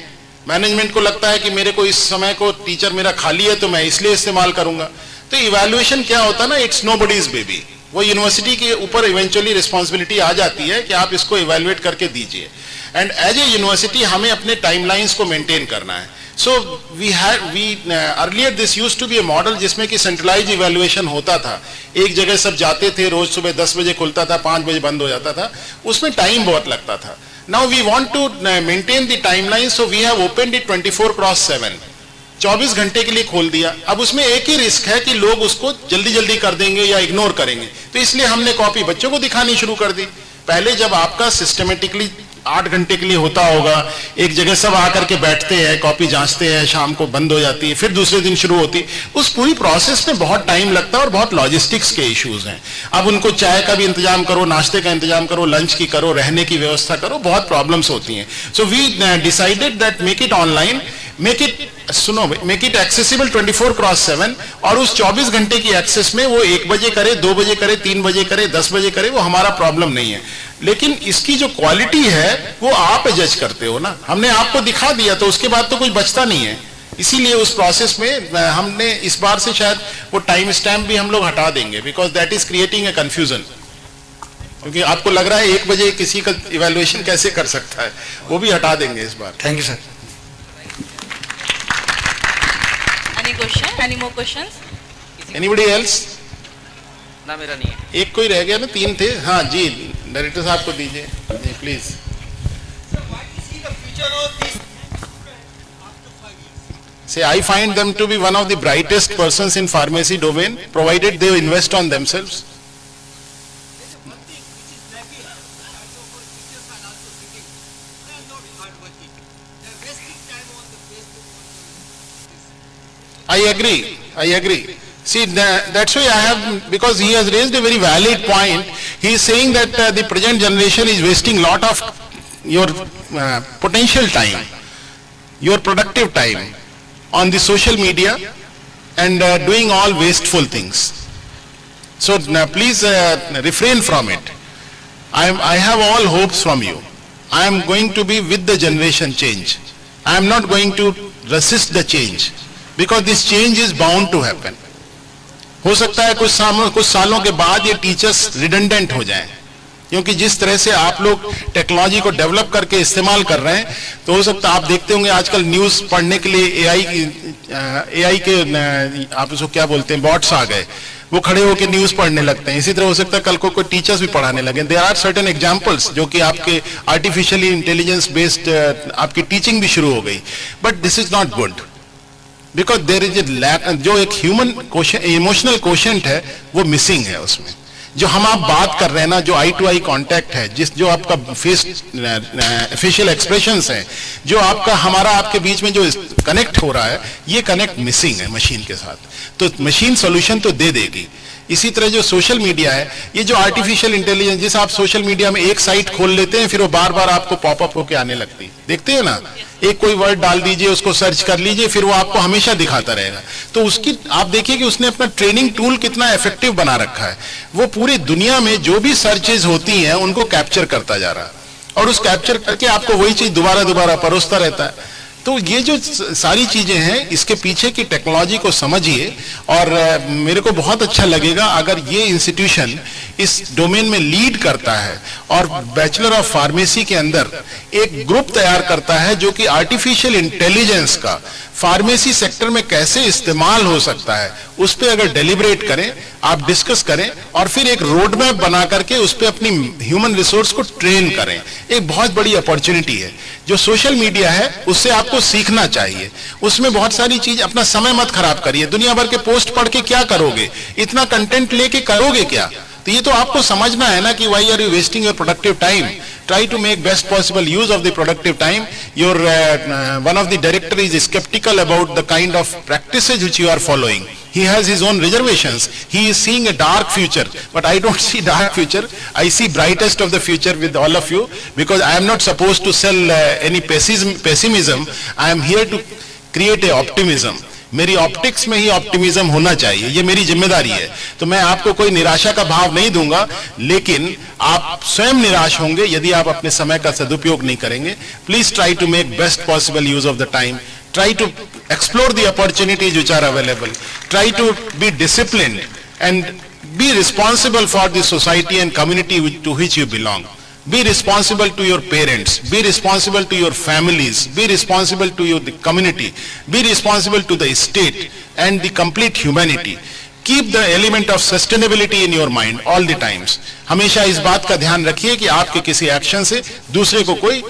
मैनेजमेंट को लगता है कि मेरे को इस समय को टीचर मेरा खाली है तो मैं इसलिए इस्तेमाल करूंगा। तो इवैल्यूएशन क्या होता है ना, इट्स नोबडीज बेबी। वो यूनिवर्सिटी के ऊपर इवेंचुअली रिस्पॉन्सिबिलिटी आ जाती है कि आप इसको इवैल्यूएट करके दीजिए। एंड एज ए यूनिवर्सिटी हमें अपने टाइमलाइंस को मेंटेन करना है। So we earlier this used to be a model जिसमें कि सेंट्रलाइज इवैल्यूएशन होता था। एक जगह सब जाते थे, रोज सुबह 10 बजे खुलता था, 5 बजे बंद हो जाता था, उसमें टाइम बहुत लगता था। Now we want to maintain the timeline, so we have opened it 24/7, 24 घंटे के लिए खोल दिया। अब उसमें एक ही रिस्क है कि लोग उसको जल्दी जल्दी कर देंगे या इग्नोर करेंगे, तो इसलिए हमने कॉपी बच्चों को दिखानी शुरू कर दी। पहले जब आपका सिस्टमेटिकली 8 घंटे के लिए होता होगा, एक जगह सब आकर के बैठते हैं, कॉपी जांचते हैं, शाम को बंद हो जाती है, फिर दूसरे दिन शुरू होती है, उस पूरी प्रोसेस में बहुत टाइम लगता है और बहुत लॉजिस्टिक्स के इश्यूज हैं। अब उनको चाय का भी इंतजाम करो, नाश्ते का इंतजाम करो, लंच की करो, रहने की व्यवस्था करो, बहुत प्रॉब्लम्स होती हैं। So we decided that make it online, make it accessible 24/7, और उस 24 घंटे की एक्सेस में वो 1 बजे करे, 2 बजे करे, 3 बजे करे, 10 बजे करे, वो हमारा प्रॉब्लम नहीं है। लेकिन इसकी जो क्वालिटी है वो आप जज करते हो ना। हमने आपको दिखा दिया तो उसके बाद तो कुछ बचता नहीं है। इसीलिए उस प्रोसेस में हमने इस बार से शायद वो टाइम स्टैम्प भी हम लोग हटा देंगे, because that is creating a confusion. क्योंकि आपको लग रहा है 1 बजे किसी का इवैल्यूएशन कैसे कर सकता है, वो भी हटा देंगे इस बार। Thank you sir. Any question? Any more questions? Anybody else? ना मेरा नहीं है। एक कोई रह गया ना, 3 थे। हाँ जी, डायरेक्टर साहब को दीजिए जी please. Say, I find them to be one of the brightest persons in pharmacy domain, provided they invest on themselves. I agree. See, that's why I have, because he has raised a very valid point. He is saying that the present generation is wasting lot of your potential time, your productive time on the social media and doing all wasteful things. So please refrain from it. I have all hopes from you. I am going to be with the generation change. I am not going to resist the change, because this change is bound to happen. हो सकता है कुछ सालों के बाद ये teachers redundant हो जाएं, क्योंकि जिस तरह से आप लोग टेक्नोलॉजी को डेवलप करके इस्तेमाल कर रहे हैं, तो हो सकता है आप देखते होंगे आजकल न्यूज़ पढ़ने के लिए एआई के आप उसको क्या बोलते हैं, बॉट्स आ गए, वो खड़े होकर न्यूज़ पढ़ने लगते हैं। इसी तरह हो सकता है कल को कोई टीचर्स भी पढ़ाने लगे। देयर आर सर्टेन एग्जांपल्स जो कि आपके आर्टिफिशियली इंटेलिजेंस बेस्ड आपकी टीचिंग भी शुरू हो गई, but this is not good, because there is a lack. जो एक ह्यूमन क्वेश्चन, इमोशनल क्वेश्चन है, वो मिसिंग है उसमें। जो हम आप बात कर रहे हैं ना, जो आई टू आई कांटेक्ट है, जो आपका फेशियल एक्सप्रेशंस है, जो आपका हमारा आपके बीच में जो कनेक्ट हो रहा है, ये कनेक्ट मिसिंग है मशीन के साथ। तो मशीन सोल्यूशन तो दे देगी। इसी तरह जो सोशल मीडिया है, ये जो आर्टिफिशियल इंटेलिजेंस, जिस आप सोशल मीडिया में एक साइट खोल लेते हैं, फिर वो बार बार आपको पॉपअप होके आने लगती है, देखते हैं ना, एक कोई वर्ड डाल दीजिए, उसको सर्च कर लीजिए, फिर वो आपको हमेशा दिखाता रहेगा। तो उसकी आप देखिए कि उसने अपना ट्रेनिंग टूल कितना इफेक्टिव बना रखा है। वो पूरी दुनिया में जो भी सर्चेज होती हैं उनको कैप्चर करता जा रहा है, और उस कैप्चर करके आपको वही चीज दोबारा दोबारा परोसता रहता है। तो ये जो सारी चीजें हैं, इसके पीछे की टेक्नोलॉजी को समझिए, और मेरे को बहुत अच्छा लगेगा अगर ये इंस्टीट्यूशन इस डोमेन में लीड करता है और बैचलर ऑफ फार्मेसी के अंदर एक ग्रुप तैयार करता है जो कि आर्टिफिशियल इंटेलिजेंस का फार्मेसी सेक्टर में कैसे इस्तेमाल हो सकता है, उस पर अगर डेलिब्रेट करें, आप डिस्कस करें, और फिर एक रोड मैप बना करके उस पर अपनी ह्यूमन रिसोर्स को ट्रेन करें। एक बहुत बड़ी अपॉर्चुनिटी है। जो सोशल मीडिया है उससे आपको सीखना चाहिए, उसमें बहुत सारी चीज, अपना समय मत खराब करिए। दुनिया भर के पोस्ट पढ़ के क्या करोगे, इतना कंटेंट लेके करोगे क्या? तो ये तो आपको समझना है ना कि why are you wasting your productive time. Try to make best possible use of the productive time. Your one of the director is skeptical about the kind of practices which you are following. He has his own reservations. He is seeing a dark future, but I don't see dark future. I see brightest of the future with all of you, because I am not supposed to sell any pessimism. I am here to create a optimism. मेरी optics में ही optimism होना चाहिए, ये मेरी जिम्मेदारी है। तो मैं आपको कोई निराशा का भाव नहीं दूंगा, लेकिन आप स्वयं निराश होंगे यदि आप अपने समय का सदुपयोग नहीं करेंगे। Please try to make best possible use of the time, try to explore the opportunities which are available, try to be disciplined and be responsible for the society and community to which you belong. Be responsible to your parents, be responsible to your families, be responsible to your the community, be responsible to the state and the complete humanity. Keep the element of sustainability in your mind all the times. हमेशा इस बात का ध्यान रखिए कि आपके किसी action से दूसरे को कोई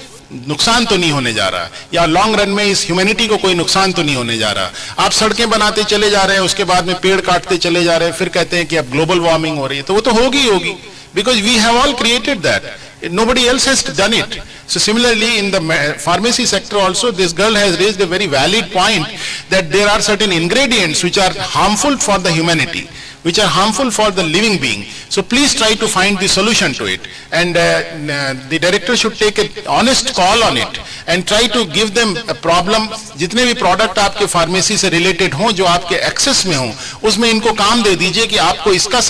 नुकसान तो नहीं होने जा रहा, या लॉन्ग रन में इस ह्यूमैनिटी को कोई नुकसान तो नहीं होने जा रहा। आप सड़कें बनाते चले जा रहे हैं, उसके बाद में पेड़ काटते चले जा रहे हैं, फिर कहते हैं कि अब ग्लोबल वार्मिंग हो रही है। तो वो तो होगी ही होगी, because we have all created that. Nobody else has done it. So similarly in the pharmacy sector also, this girl has raised a very valid point that there are certain ingredients which are harmful for the humanity, which are harmful for the living being. So please try to find the solution to it, and the director should take an honest call on it and try to give them a problem. जितने भी product आपके pharmacy से related हों, जो आपके access में हों, उसमें इनको काम दे दीजिए कि आपको इसका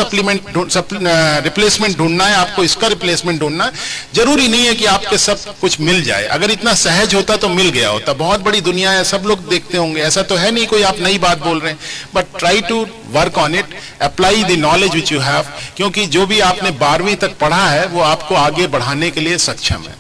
रिप्लेसमेंट ढूंढना है, आपको इसका रिप्लेसमेंट ढूंढना है। जरूरी नहीं है कि आपके सब कुछ मिल जाए। अगर इतना सहज होता तो मिल गया होता। बहुत बड़ी दुनिया है, सब लोग देखते होंगे, ऐसा तो है नहीं कोई आप नई बात बोल रहे हैं, but try to work on it apply the knowledge which you have, क्योंकि जो भी आपने 12वीं तक पढ़ा है वो आपको आगे बढ़ाने के लिए सक्षम है।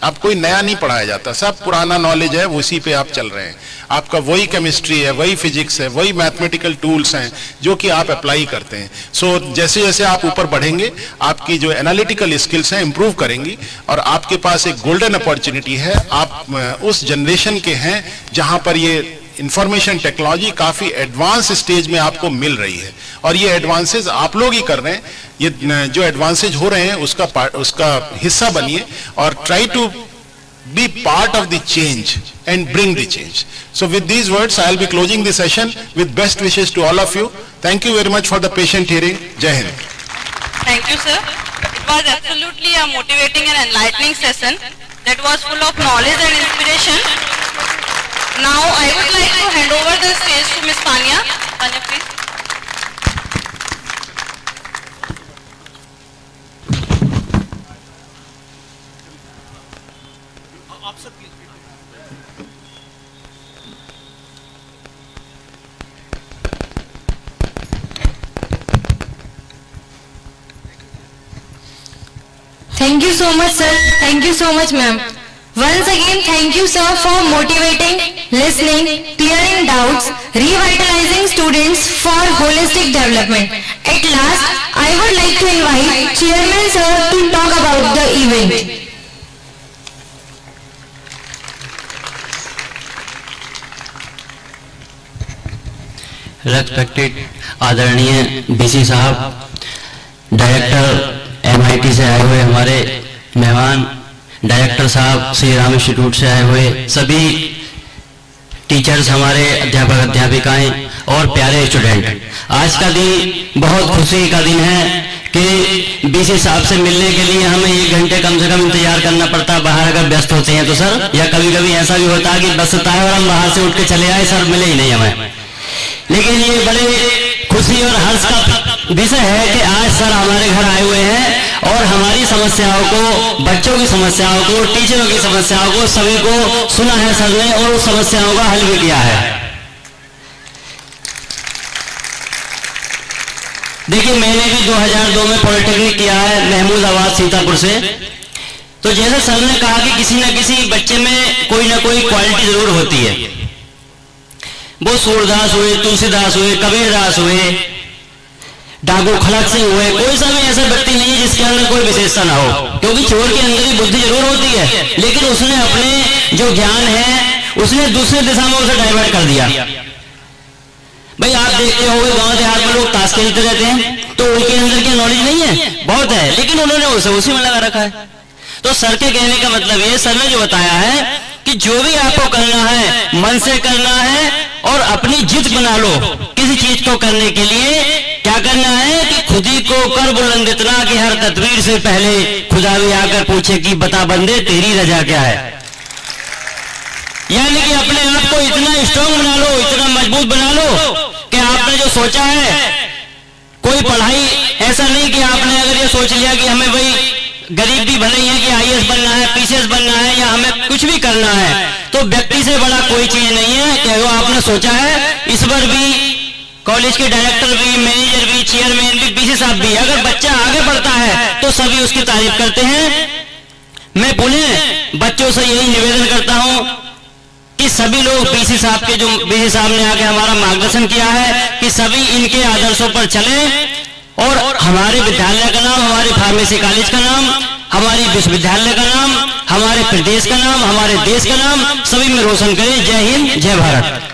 आप कोई नया नहीं पढ़ाया जाता, सब पुराना नॉलेज है, उसी पे आप चल रहे हैं। आपका वही केमिस्ट्री है, वही फिजिक्स है, वही मैथमेटिकल टूल्स हैं जो कि आप अप्लाई करते हैं। सो जैसे जैसे आप ऊपर बढ़ेंगे आपकी जो एनालिटिकल स्किल्स हैं इंप्रूव करेंगी और आपके पास एक गोल्डन अपॉर्चुनिटी है। आप उस जनरेशन के हैं जहां पर ये इंफॉर्मेशन टेक्नोलॉजी काफी एडवांस स्टेज में आपको मिल रही है और ये एडवांसेस आप लोग ही कर रहे हैं। ये जो एडवांसेज हो रहे हैं उसका हिस्सा बनिए और try to be part of the change and bring the change. So with these words I'll be closing the session with best wishes to all of you. Thank you very much for the patient hearing. Jai Hind. Thank you, sir. It was absolutely a motivating and enlightening session that was full of knowledge and inspiration. Now I would like to hand over the stage to Ms. Pania. Pania, please. Thank you so much, sir. Thank you so much, ma'am. Once again, thank you, sir, for motivating, listening, clearing doubts, revitalizing students for holistic development. At last, I would like to invite Chairman, sir, to talk about the event. Respected आदरणीय BC साहब, director MIT से आए हुए हमारे मेहमान, director साहब Shri Ram institute से आए हुए सभी टीचर्स, हमारे अध्यापक अध्यापिकाएं और प्यारे स्टूडेंट, आज का दिन बहुत खुशी का दिन है कि बीसी साहब से मिलने के लिए हमें 1 घंटे कम से कम इंतजार करना पड़ता है बाहर अगर व्यस्त होते हैं तो सर, या कभी कभी ऐसा भी होता है कि बसता है और हम बाहर से उठ के चले आए, सर मिले ही नहीं हमें। लेकिन ये बड़े खुशी और हर्ष का विषय है कि आज सर हमारे घर आए हुए हैं और हमारी समस्याओं को, बच्चों की समस्याओं को, टीचरों की समस्याओं को, सभी को सुना है सर ने और उस समस्याओं का हल भी किया है। देखिए, मैंने भी 2002 में पॉलिटेक्निक किया है महमूदाबाद सीतापुर से। तो जैसे सर ने कहा कि किसी न किसी बच्चे में कोई ना कोई क्वालिटी जरूर होती है, वो सूरदास हुए, तुलसीदास हुए, कबीरदास हुए, डाकू खलक सिंह हुए, कोई सा भी ऐसा व्यक्ति नहीं है जिसके अंदर कोई विशेषता ना हो, क्योंकि चोर के अंदर भी बुद्धि जरूर होती है, लेकिन उसने अपने जो ज्ञान है उसने दूसरे दिशा में उसे डाइवर्ट कर दिया। भाई आप देखते होंगे गांव देहात में लोग ताश खेलते रहते हैं, तो उनके अंदर की नॉलेज नहीं है, बहुत है, लेकिन उन्होंने उसे उसी में लगा रखा है। तो सर के कहने का मतलब ये, सर ने जो बताया है कि जो भी आपको करना है मन से करना है और अपनी जिद बना लो किसी चीज को करने के लिए। क्या करना है कि खुद ही को कर बुलंद इतना कि हर तदबीर से पहले खुदा भी आकर पूछे कि बता बंदे तेरी रजा क्या है। यानी कि अपने आप को इतना स्ट्रांग बना लो, इतना मजबूत बना लो कि आपने जो सोचा है, कोई पढ़ाई ऐसा नहीं कि आपने अगर ये सोच लिया कि हमें भाई गरीब भी भले ही है कि IAS बनना है, PCS बनना है या हमें कुछ भी करना है, तो व्यक्ति से बड़ा कोई चीज नहीं है कि वो आपने सोचा है। इस बार भी कॉलेज के डायरेक्टर भी, मैनेजर भी, चेयरमैन भी, बीसी साहब भी, अगर बच्चा आगे बढ़ता है तो सभी उसकी तारीफ करते हैं। मैं पुनः बच्चों से यही निवेदन करता हूं कि सभी लोग बीसी साहब के, जो बीसी साहब ने आके हमारा मार्गदर्शन किया है, कि सभी इनके आदर्शों पर चलें और हमारे विद्यालय का नाम, हमारे फार्मेसी कॉलेज का नाम, हमारी विश्वविद्यालय का नाम, हमारे प्रदेश का नाम, हमारे देश का नाम सभी में रोशन करें। जय हिंद, जय भारत।